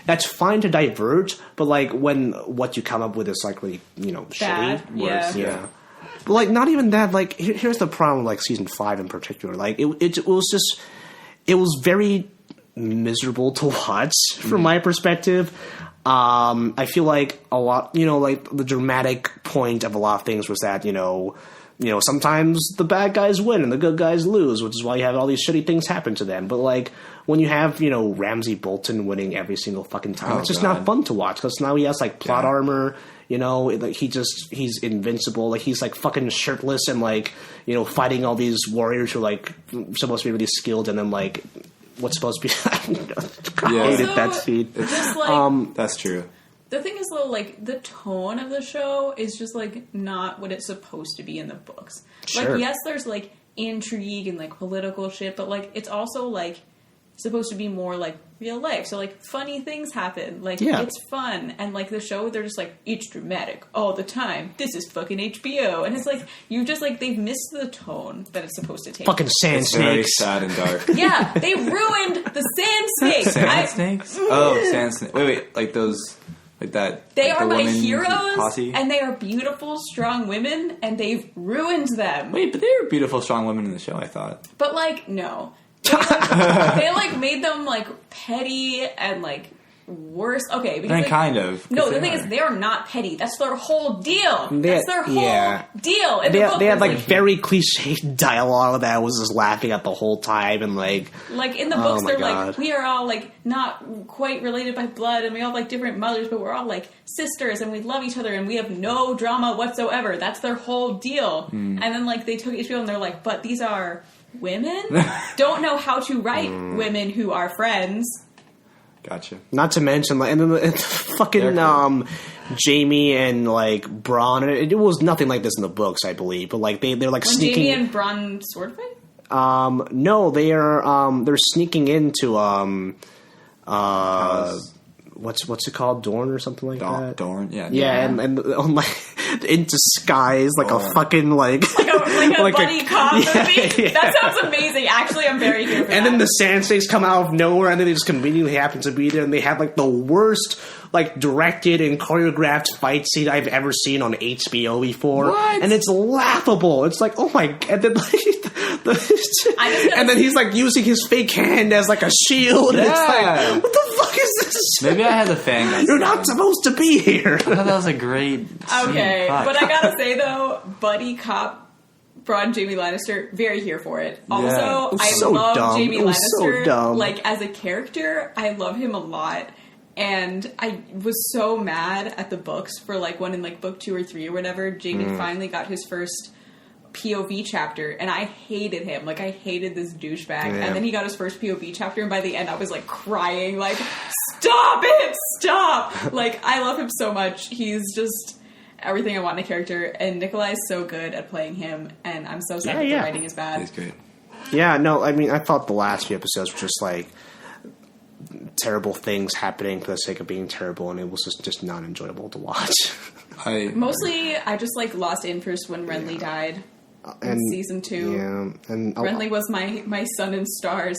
that's fine to diverge, but like when what you come up with is like really, you know, bad, shitty. Yeah. But like not even that. Like here's the problem with like season 5 in particular. Like it was very miserable to watch from my perspective. I feel like a lot, you know, like the dramatic point of a lot of things was that, you know, sometimes the bad guys win and the good guys lose, which is why you have all these shitty things happen to them. But like when you have Ramsay Bolton winning every single fucking time, it's just not fun to watch because now he has like plot armor. Like he's invincible. Like he's like fucking shirtless and like fighting all these warriors who are like supposed to be really skilled, and then like what's supposed to be. I hated that scene. That's true. The thing is, though, like, the tone of the show is just, like, not what it's supposed to be in the books. Sure. Like, yes, there's, like, intrigue and, like, political shit, but, like, it's also, like, supposed to be more, like, real life. So, like, funny things happen. Like, it's fun. And, like, the show, they're just, like, it's dramatic all the time. This is fucking HBO. And it's, like, you just, like, they've missed the tone that it's supposed to take. Fucking sand it's snakes. Very sad and dark. Yeah, they ruined the sand snakes. Sand snakes? Oh, sand snakes. Wait, like those... Like that. They like are the my woman heroes, posse? and they are beautiful, strong women, and they've ruined them. Wait, but they were beautiful, strong women in the show, I thought. But, like, no. They like, made them, like, petty and, like, worse. Okay. Because, I mean, like, kind of. No, the thing is, they are not petty. That's their whole deal. That's their whole deal. And they had, like, very cliched dialogue that I was just laughing at the whole time, and, like... Like, in the books, they're like, we are all, like, not quite related by blood, and we all have, like, different mothers, but we're all, like, sisters, and we love each other, and we have no drama whatsoever. That's their whole deal. And then, like, they took HBO, and they're like, but these are women? Don't know how to write women who are friends. Gotcha. Not to mention, like, and then the fucking Jamie and like Bronn. It was nothing like this in the books, I believe. But like they're like when sneaking. Jamie and Bronn sword fight? No, they are. They're sneaking into what's it called? Dorne or something like that? Dorne, yeah. Yeah, and on like in disguise, like a fucking like a buddy cop movie. Yeah. That sounds amazing. Actually, I'm very here for that. And then the sand snakes come out of nowhere, and then they just conveniently happen to be there, and they have like the worst like directed and choreographed fight scene I've ever seen on HBO before. What? And it's laughable. It's like, oh my god. And then, like, and then he's like using his fake hand as like a shield. Yeah. And it's like, what the fuck is this? Maybe I had the fan. You're not supposed to be here. I thought that was a great scene. Okay, Fuck. but I gotta say though, buddy cop Bronn Jamie Lannister, very here for it. Also, Yeah. I So love dumb. Jamie It was so Lannister. dumb. Like as a character, I love him a lot. And I was so mad at the books for like when in like book 2 or 3 or whatever, Jamie finally got his first POV chapter, and I hated him. Like I hated this douchebag. Yeah. And then he got his first POV chapter, and by the end I was like crying, like, stop it! Stop! Like I love him so much. He's just everything I want in a character, and Nikolai's so good at playing him, and I'm so sad that the writing is bad. He's great. Yeah, no, I mean, I thought the last few episodes were just like terrible things happening for the sake of being terrible, and it was just not enjoyable to watch. Mostly, I just like lost interest when Renly died in season 2. Yeah, and Renly was my sun and stars.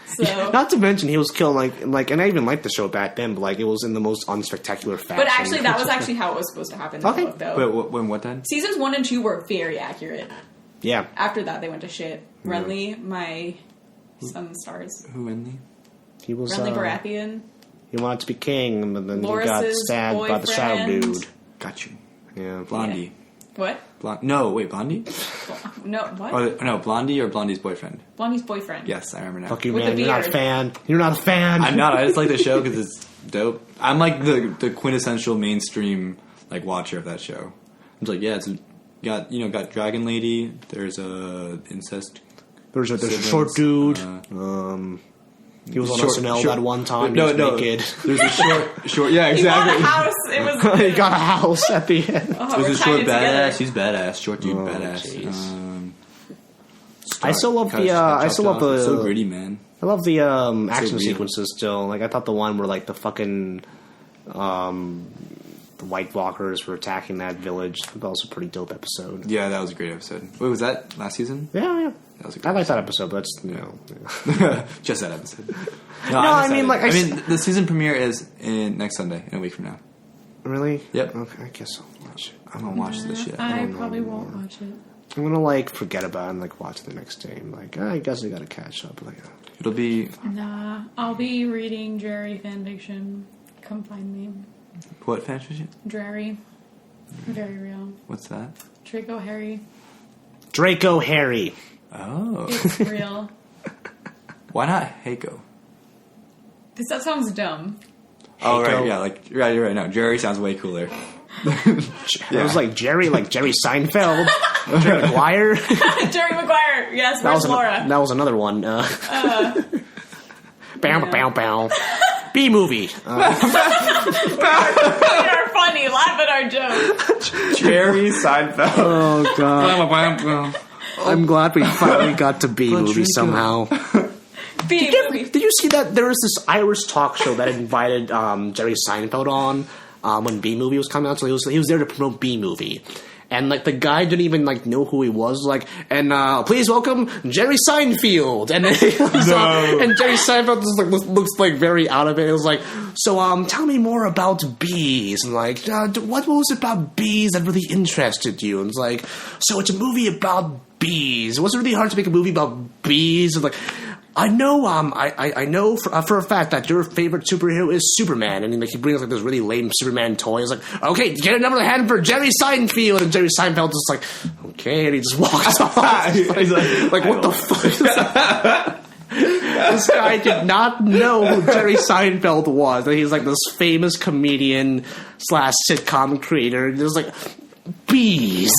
So, not to mention he was killed like, and I even liked the show back then, but like it was in the most unspectacular fashion. but actually, that was actually how it was supposed to happen in the book, though. Wait, when what then? Seasons 1 and 2 were very accurate. Yeah. After that, they went to shit. Renly, my sun and stars. Who Renly? He was Renly Baratheon. He wanted to be king, but then he got Loris's stabbed by the shadow boyfriend. dude. Got you. Yeah. Blondie. What? No, wait, Blondie? No, what? Oh, no, Blondie or Blondie's boyfriend? Blondie's boyfriend. Yes, I remember now. Fuck you, With man. the You're not a beard. fan. You're not a fan. I'm not. I just like the show because it's dope. I'm like the quintessential mainstream like watcher of that show. I'm just like, yeah, it's got Dragon Lady. There's a incest. There's a siblings, short dude. He was on SNL that one time. He was naked. There's a short. Yeah, He bought exactly. a house. It was. He got a house at the end. Oh, There's we're a short tied badass. together. He's badass. Short dude, Oh, badass. jeez. I still love the. So gritty, man. I love the action real. sequences still. Like I thought the one where like the fucking the White Walkers were attacking that village. That was a pretty dope episode. Yeah, that was a great episode. Wait, was that last season? Yeah. That was a I great like that episode, but it's just that episode. No, I mean, like, I mean, the season premiere is next Sunday, in a week from now. Really? Yep. Okay, I guess I'll watch it. I'm gonna watch this shit. I probably won't watch it. I'm gonna like forget about it and like watch it the next day. I'm like, I guess I gotta catch up. Like, It'll be Nah, I'll be reading Jerry fanfiction. Come find me. what fanfiction? Jerry. Very real. What's that? Draco Harry. Draco Harry. Oh. It's real. Why not Heiko? Because that sounds dumb. Oh, right, Heiko. yeah, like, right, you're right. No, Jerry sounds way cooler. It was like Jerry Seinfeld. Jerry Maguire. Jerry Maguire. Yes, where's Laura? That was another one. Bow, bow, bow. B-movie. We are funny. Laugh at our jokes. Jerry Seinfeld. Oh, God. I'm glad we finally got to B-movie somehow. Did you see that there was this Irish talk show that invited Jerry Seinfeld on when B-movie was coming out? So he was there to promote B-movie. And, like, the guy didn't even, like, know who he was. Like, and please welcome Jerry Seinfeld. And then and Jerry Seinfeld just, like, looks like, very out of it. It was like, so, tell me more about bees. And, like, what was it about bees that really interested you? And it's like, so it's a movie about bees. It wasn't really hard to make a movie about bees. And, like, I know, I know for a fact that your favorite superhero is Superman, and like he brings like this really lame Superman toy. He's like, okay, get another hand for Jerry Seinfeld, and Jerry Seinfeld just like, okay, and he just walks off. He's like what the fuck is that? This guy did not know who Jerry Seinfeld was. That he's like this famous comedian / sitcom creator. There's like bees.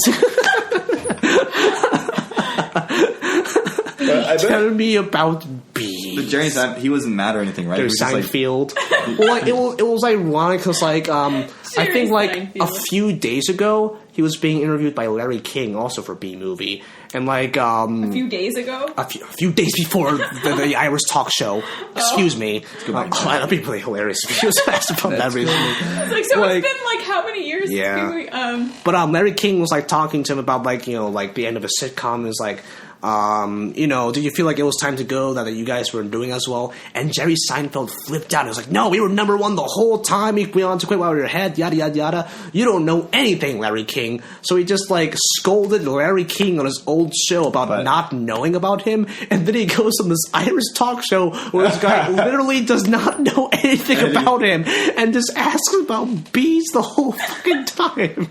Tell me about bees. But Jerry Seinfeld, he wasn't mad or anything, right? Jerry Seinfeld. Well, like, it was ironic because, like, I think, like, a few days ago, he was being interviewed by Larry King, also for B-Movie. And, like, a few days ago? A few days before the Irish talk show. Excuse me. That'd be really hilarious if he was asked about that recently. It's like, so it's been, like, how many years? Yeah. But Larry King was, like, talking to him about, like, you know, like, the end of a sitcom is, like, you know, did you feel like it was time to go, that you guys weren't doing as well? And Jerry Seinfeld flipped out. He was like, no, we were number one the whole time. We went on to quit while we were ahead, yada, yada, yada. You don't know anything, Larry King. So he just, like, scolded Larry King on his old show about not knowing about him. And then he goes on this Irish talk show where this guy literally does not know anything about him and just asks about bees the whole fucking time.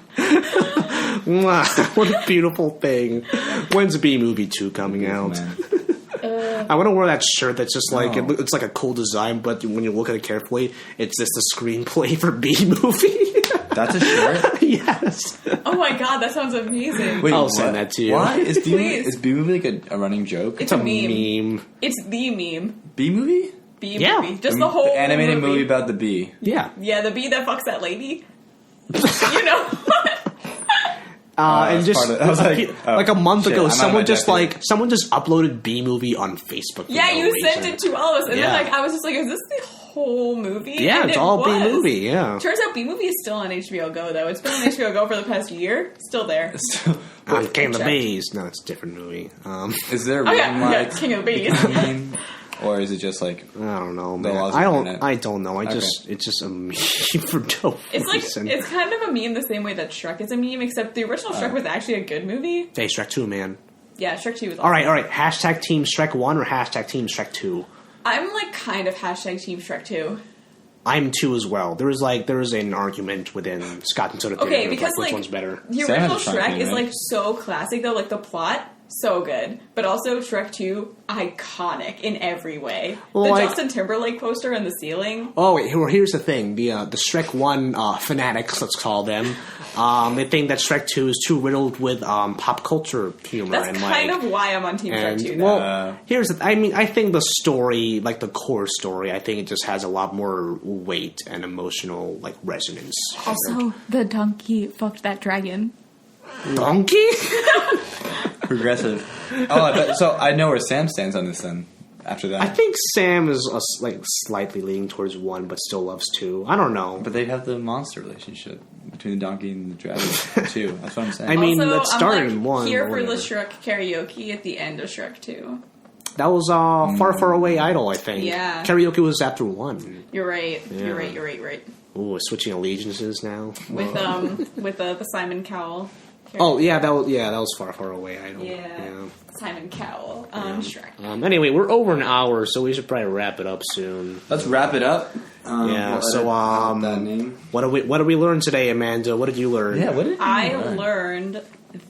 What a beautiful thing. When's B-Movie 2 coming out? I want to wear that shirt that's just like, it's like a cool design, but when you look at it carefully, it's just a screenplay for B-Movie. That's a shirt? Yes. Oh my god, that sounds amazing. Wait, I'll send that to you. Why? Is B-Movie like a running joke? It's a meme. It's the meme. B-Movie? B-Movie. Yeah. Just the whole the animated movie about the bee. Yeah. Yeah, the bee that fucks that lady. You know? And just I was like a month ago, someone just decade. someone just uploaded B-Movie on Facebook. Yeah, you sent it to all of us, and then like I was just like, "Is this the whole movie?" Yeah, and it's all B-Movie. Yeah. Turns out B-Movie is still on HBO Go though. It's been on HBO Go for the past year. Still there. King of the Bees. No, it's a different movie. Is there a reason why it's King of the Bees? Or is it just like I don't know, man. I don't know. It's just a meme for dope. It's like reason. It's kind of a meme the same way that Shrek is a meme, except the original Shrek was actually a good movie. Hey, Shrek 2, man. Yeah, Shrek 2 was awesome. All right. Hashtag Team Shrek 1 or hashtag Team Shrek 2? I'm like kind of hashtag Team Shrek 2. I'm 2 as well. There is an argument within Scott and Soda Theory because which one's better. The original Shrek is like so classic though, like the plot. So good. But also Shrek 2, iconic in every way. Well, the Justin Timberlake poster on the ceiling. Oh, wait, here's the thing. The Shrek 1 fanatics, let's call them, they think that Shrek 2 is too riddled with pop culture humor. That's kind of why I'm on Team Shrek 2, though. Well, I think the story, like the core story, I think it just has a lot more weight and emotional, like, resonance. Also, the donkey fucked that dragon. Donkey? Progressive. Oh, so I know where Sam stands on this then. After that, I think Sam is like slightly leaning towards 1, but still loves 2. I don't know, but they have the monster relationship between the donkey and the dragon too. That's what I'm saying. I mean, also, that started in 1. Here for the Shrek karaoke at the end of Shrek 2. That was Far, Far Away Idol, I think. Yeah, karaoke was after 1. You're right. Yeah. You're right. Ooh, we're switching allegiances now. With the Simon Cowell. Oh yeah, that was Far, Far Away Idol. Yeah. Simon Cowell, Shrek. Anyway, we're over an hour, so we should probably wrap it up soon. Let's wrap it up. That name. What did we learn today, Amanda? What did you learn? Yeah, what did you learn? I learned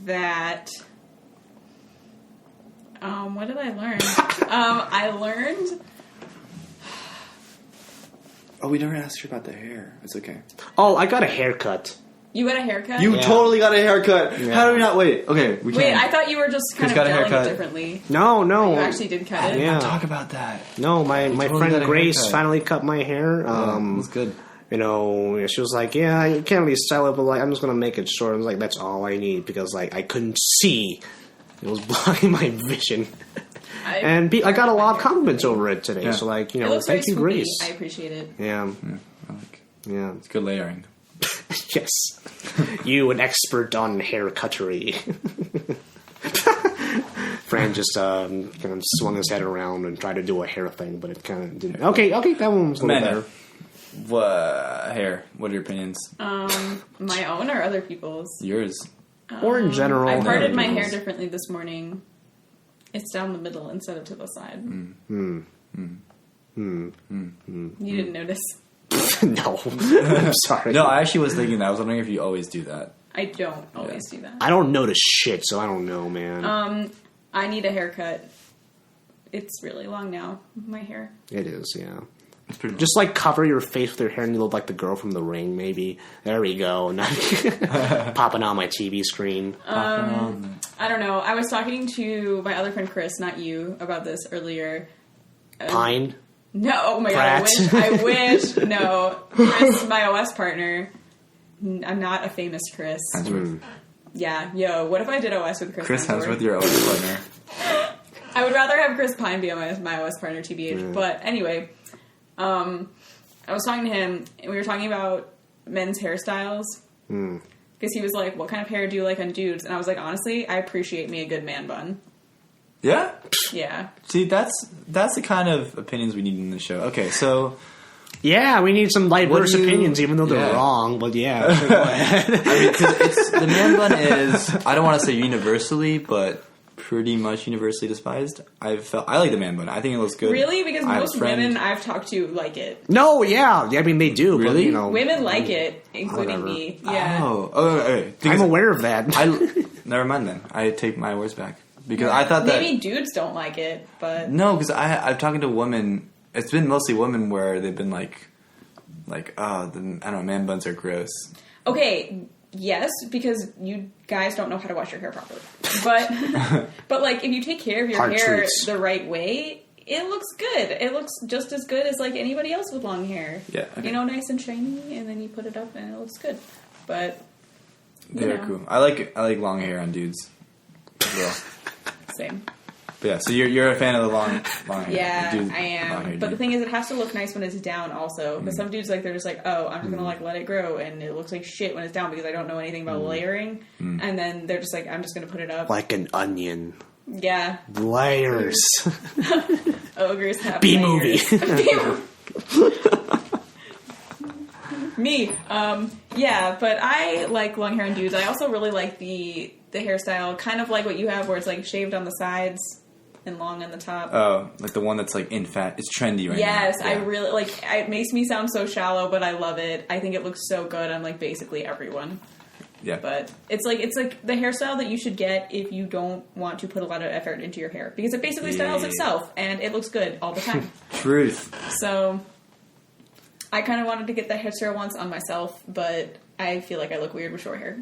that What did I learn? I learned... Oh, we never asked you about the hair. It's okay. Oh, I got a haircut. You got a haircut? You totally got a haircut. Yeah. How do we not... Wait, okay. We Wait, can't. I thought you were just kind Chris got of a gelling haircut. it differently. No. You actually did cut it? Yeah. Talk about that. No, my totally friend got a Grace haircut. finally cut my hair. It was good. You know, she was like, "Yeah, you can't really style it, but like, I'm just gonna make it short." I was like, "That's all I need," because like I couldn't see; it was blocking my vision. And I got a lot of compliments over it today. Yeah. So like, you It know, looks thank you, very swoopy. Grace. I appreciate it. Yeah, I like. yeah, It's good layering. yes. You, an expert on hair cuttery. Fran just kind of swung his head around and tried to do a hair thing, but it kind of didn't. Okay, that one was a little better. Hair. What are your opinions? My own or other people's? Yours. Or in general. I parted my people's. hair differently this morning. It's down the middle instead of to the side. You didn't notice? No, I'm sorry. No, I actually was thinking that. I was wondering if you always do that. I don't always do that. I don't notice shit, so I don't know, man. I need a haircut. It's really long now, my hair. It is, yeah. It's pretty Just like cover your face with your hair and you look like the girl from The Ring, maybe. There we go. Popping on my TV screen. I don't know. I was talking to my other friend Chris, not you, about this earlier. Pine. No, oh my Brat. god, I wish. No. Chris, my OS partner. I'm not a famous Chris. Hemsworth. Yeah, yo, what if I did OS with Chris Hemsworth, your OS partner. I would rather have Chris Pine be my OS partner, TBH. But anyway, I was talking to him, and we were talking about men's hairstyles. Because he was like, what kind of hair do you like on dudes? And I was like, honestly, I appreciate me a good man bun. Yeah? Yeah. See, that's the kind of opinions we need in the show. Okay, so... Yeah, we need some diverse What do you- opinions, even though they're Yeah. wrong, but yeah. Sure, go ahead. I mean, 'cause it's, the man bun is, I don't want to say universally, but pretty much universally despised. I like the man bun. I think it looks good. Really? Because I have a most friend- women I've talked to like it. No, yeah. I mean, they do, but, Really? you know. Women like it, including Whatever. me. Yeah. Oh, okay. I'm aware of that. Never mind then. I take my words back. Because I thought that... Maybe dudes don't like it, but... No, because I'm talking to women. It's been mostly women where they've been like, I don't know, man buns are gross. Okay, yes, because you guys don't know how to wash your hair properly. But, but like, if you take care of your Hard hair truths. the right way, it looks good. It looks just as good as like anybody else with long hair. Yeah, okay. You know, nice and shiny, and then you put it up and it looks good. But They're know. cool. I like long hair on dudes as well. same. But yeah, so you're a fan of the long hair. Yeah, Dude, I am. long hair But the dude. thing is, it has to look nice when it's down also. Because some dudes, like, they're just like, oh, I'm just going to, like, let it grow. And it looks like shit when it's down because I don't know anything about layering. And then they're just like, I'm just going to put it up. Like an onion. Yeah. Layers. Ogres have B-movie. layers. Me. Yeah, but I like long hair on dudes. I also really like the hairstyle, kind of like what you have, where it's, like, shaved on the sides and long on the top. Oh, like the one that's like in fat. It's trendy right Yes, now. I really like. It makes me sound so shallow, but I love it. I think it looks so good on like basically everyone. Yeah. But it's like the hairstyle that you should get if you don't want to put a lot of effort into your hair because it basically styles itself and it looks good all the time. Truth. So I kind of wanted to get that hairstyle once on myself, but I feel like I look weird with short hair.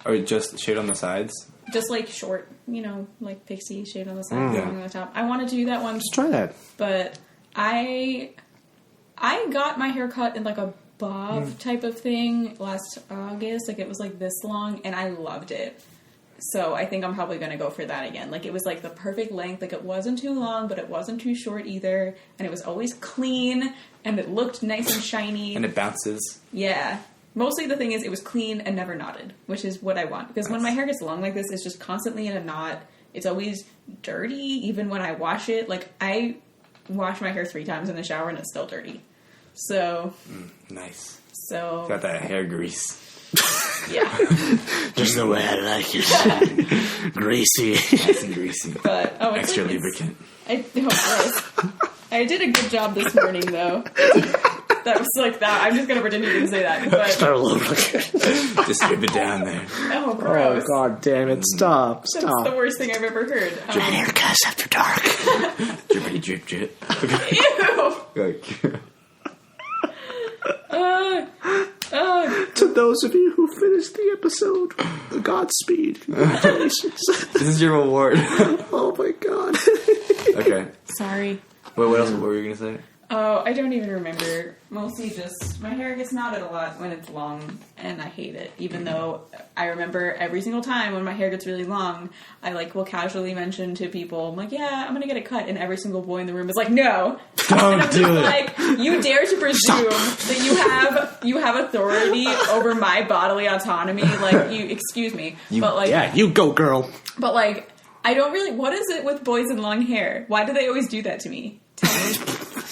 Or just shade on the sides. Just like short, you know, like pixie shade on the side, long on the top. I wanted to do that once. Let's try that. But I got my hair cut in like a bob type of thing last August. Like it was like this long and I loved it. So I think I'm probably going to go for that again. Like it was like the perfect length. Like it wasn't too long, but it wasn't too short either. And it was always clean and it looked nice and shiny. And it bounces. Yeah. Mostly the thing is it was clean and never knotted, which is what I want. Because when my hair gets long like this, it's just constantly in a knot. It's always dirty, even when I wash it. Like, I wash my hair 3 times in the shower and it's still dirty. So... Nice. So... Got that hair grease. Yeah. Just the way I like it. Greasy. Nice and greasy. But, oh, it's Extra like, lubricant. I did a good job this morning, though. That was like that. I'm just gonna pretend you didn't say that. But Start all over again. Just strip it down there. oh, Oh, gross. God damn it. Stop. That's the Stop. worst thing I've ever heard. Haircast after dark. Drippity drip drip. Ew. To those of you who finished the episode, Godspeed. Congratulations. This is your reward. Oh, my God. Okay. Sorry. Wait, what else? What were you gonna say? Oh, I don't even remember. Mostly just my hair gets knotted a lot when it's long, and I hate it. Even though I remember every single time when my hair gets really long, I will casually mention to people, I'm like, yeah, I'm gonna get it cut, and every single boy in the room is like, no, Don't do it. like, you dare to presume that you have authority over my bodily autonomy? Like, you excuse me, but like, Yeah, you go, girl. but like, I don't really. What is it with boys and long hair? Why do they always do that to me? Tell me.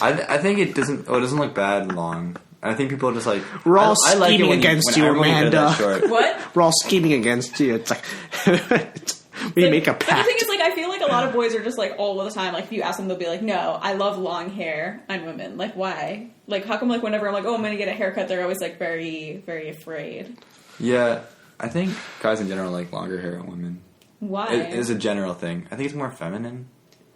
I think it doesn't. Oh, it doesn't look bad long. I think people are just like We're all I like it scheming when against when you, everyone can cut it that Amanda. short. What? We're all scheming against you. It's like, we make a But the pact. thing is, I feel like a lot of boys are just all the time. If you ask them, they'll be like, "No, I love long hair on women." Like, why? How come? Whenever I'm like, "Oh, I'm gonna get a haircut," they're always very, very afraid. Yeah, I think guys in general like longer hair on women. Why? It is a general thing. I think it's more feminine,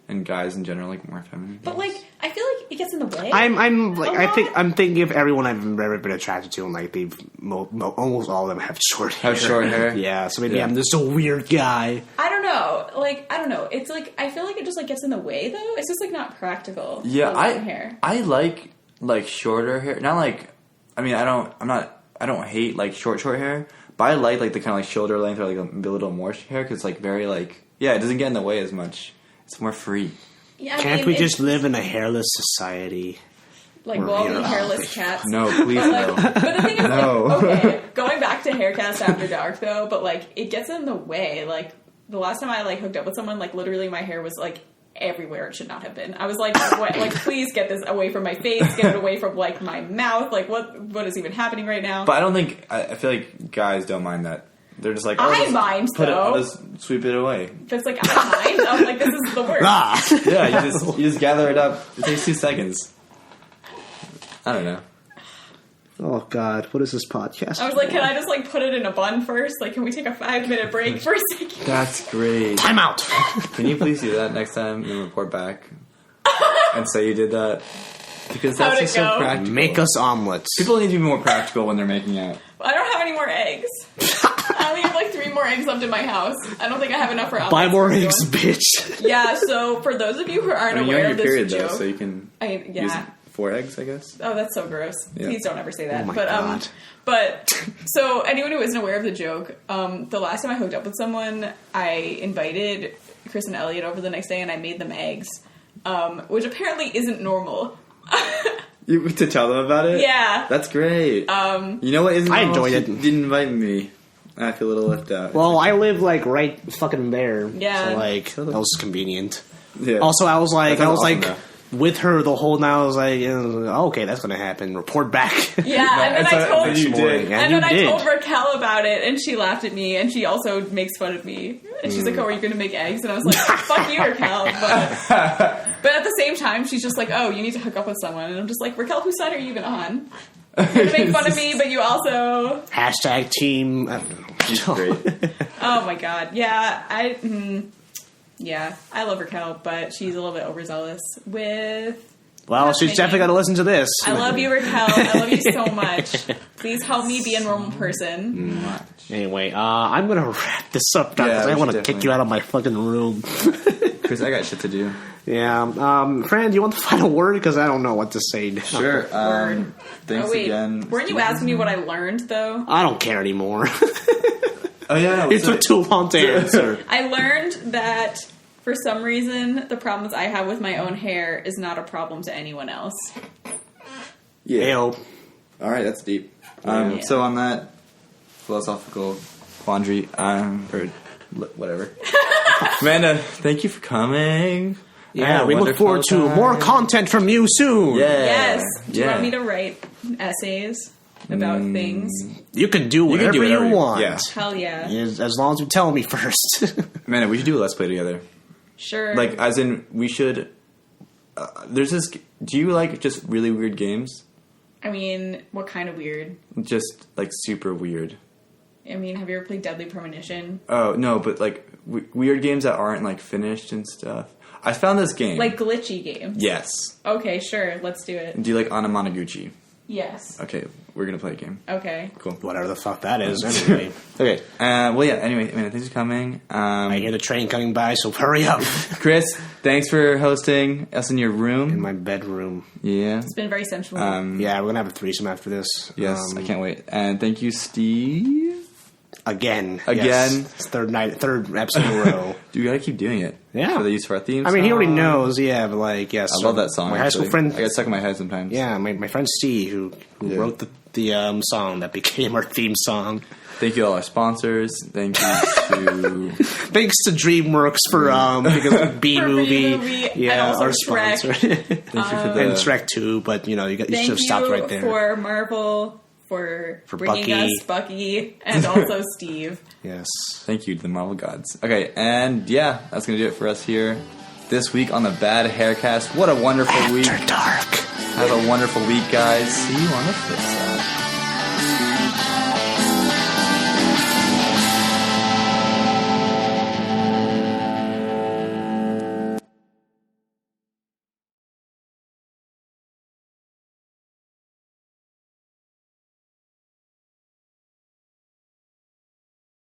and guys in general like more feminine. But I feel like it gets in the way. I'm thinking of everyone I've ever been attracted to, and they've almost all of them have short hair. Have short hair? Yeah, so maybe I'm just a weird guy. I don't know. I don't know. It's I feel like it just gets in the way though. It's just not practical. Yeah, the long hair. I like shorter hair. Not I don't hate short hair, but I like the kind of shoulder length or a little more hair because it's very yeah, it doesn't get in the way as much. It's more free. Yeah, Can't we just live in a hairless society? we'll all be hairless cats? No, please no. But the thing is, No. okay, going back to Haircast After Dark though, but it gets in the way. The last time I hooked up with someone, literally my hair was everywhere it should not have been. I was like, what? Please get this away from my face, get it away from my mouth. What is even happening right now? But I don't think I feel like guys don't mind that. They're just I mind though. I'll just sweep it away. But it's I mind. I'm this is the worst. Ah! Yeah, you just gather it up. It takes 2 seconds. I don't know. Oh, God. What is this podcast? I was like, can I just put it in a bun first? Can we take a 5-minute break for a second? That's great. Time out! Can you please do that next time and report back and say you did that? Because that's How'd it just so go? practical. Make us omelets. People need to be more practical when they're making out. I don't have any more eggs. I only have 3 more eggs left in my house. I don't think I have enough for omelets. Buy more eggs, bitch. Yeah, so, for those of you who aren't You're aware on of your period this joke... though, so you can use 4 eggs, I guess. Oh, that's so gross. Yeah. Please don't ever say that. Oh my God. But, so, anyone who isn't aware of the joke, the last time I hooked up with someone, I invited Chris and Elliot over the next day and I made them eggs, which apparently isn't normal. To tell them about it? Yeah. That's great. You know what isn't I normal? enjoyed She it. didn't invite me. I feel a little left out. Well, I live right fucking there. Yeah. So that was convenient. Yeah. Also, I was That sounds awesome, though. with her the whole night. I was like, okay, that's gonna happen. Report back. Yeah, and then I told you did. And then I told Raquel about it, and she laughed at me, and she also makes fun of me. And she's like, "Oh, are you going to make eggs?" And I was like, "Fuck you, Raquel." But at the same time, she's just like, "Oh, you need to hook up with someone," and I'm just like, "Raquel, whose side are you even on? You're going to make fun of me, but you also Hashtag team. I don't know. She's great. Oh my god, yeah, I love Raquel, but she's a little bit overzealous with. Well, she's definitely got to listen to this. I love you, Raquel. I love you so much. Please help me be a normal person. Anyway, I'm going to wrap this up because I we want to should kick you out of my fucking room. Chris, I got shit to do. Yeah. Fran, do you want the final word? Because I don't know what to say now. Sure. Thanks again. Weren't you asking me what I learned, though? I don't care anymore. Oh, yeah. It took too long to answer. I learned that, for some reason, the problems I have with my own hair is not a problem to anyone else. Yeah. Ayo. All right, that's deep. Yeah. So on that philosophical quandary, or whatever. Amanda, thank you for coming. Yeah, we look forward to more content from you soon. Yeah. Yes. Do you Yeah. want me to write essays about things? You can do whatever do whatever you you- want. yeah. Hell yeah. As long as you tell me first. Amanda, we should do a Let's Play together. Sure. As in, we should... there's this... Do you like just really weird games? I mean, what kind of weird? Just, like, super weird. I mean, have you ever played Deadly Premonition? Oh, no, but, like, weird games that aren't, like, finished and stuff. I found this game. Like glitchy games? Yes. Okay, sure. Let's do it. Do you like Anamanaguchi? Yes. Okay, we're gonna play a game. Okay. Cool. Whatever the fuck that is, anyway. Okay, well, yeah, anyway, I mean, things are coming. I hear the train coming by, so hurry up. Chris, thanks for hosting us in your room. In my bedroom. Yeah. It's been very sensual. Yeah, we're gonna have a threesome after this. Yes, I can't wait. And thank you, Steve. Again. Yes. It's third episode in a row. You gotta keep doing it. Yeah. For the use of our theme I mean, he already song. knows, yeah, but like, yes. I love that song. My high school actually. friend. I get stuck in my head sometimes. Yeah, my friend Steve, who wrote the song that became our theme song. Thank you to all our sponsors. Thank you to... Thanks to DreamWorks for because B movie, and also our Shrek. sponsor. Thank you for the... And Shrek 2, but you should have stopped right there. Thank you for Marvel, for bringing Bucky. us Bucky, and also Steve. Yes. Thank you to the Marvel gods. Okay, and yeah, that's going to do it for us here this week on the Bad Haircast. What a wonderful week. After dark. Have a wonderful week, guys. See you on the flip side.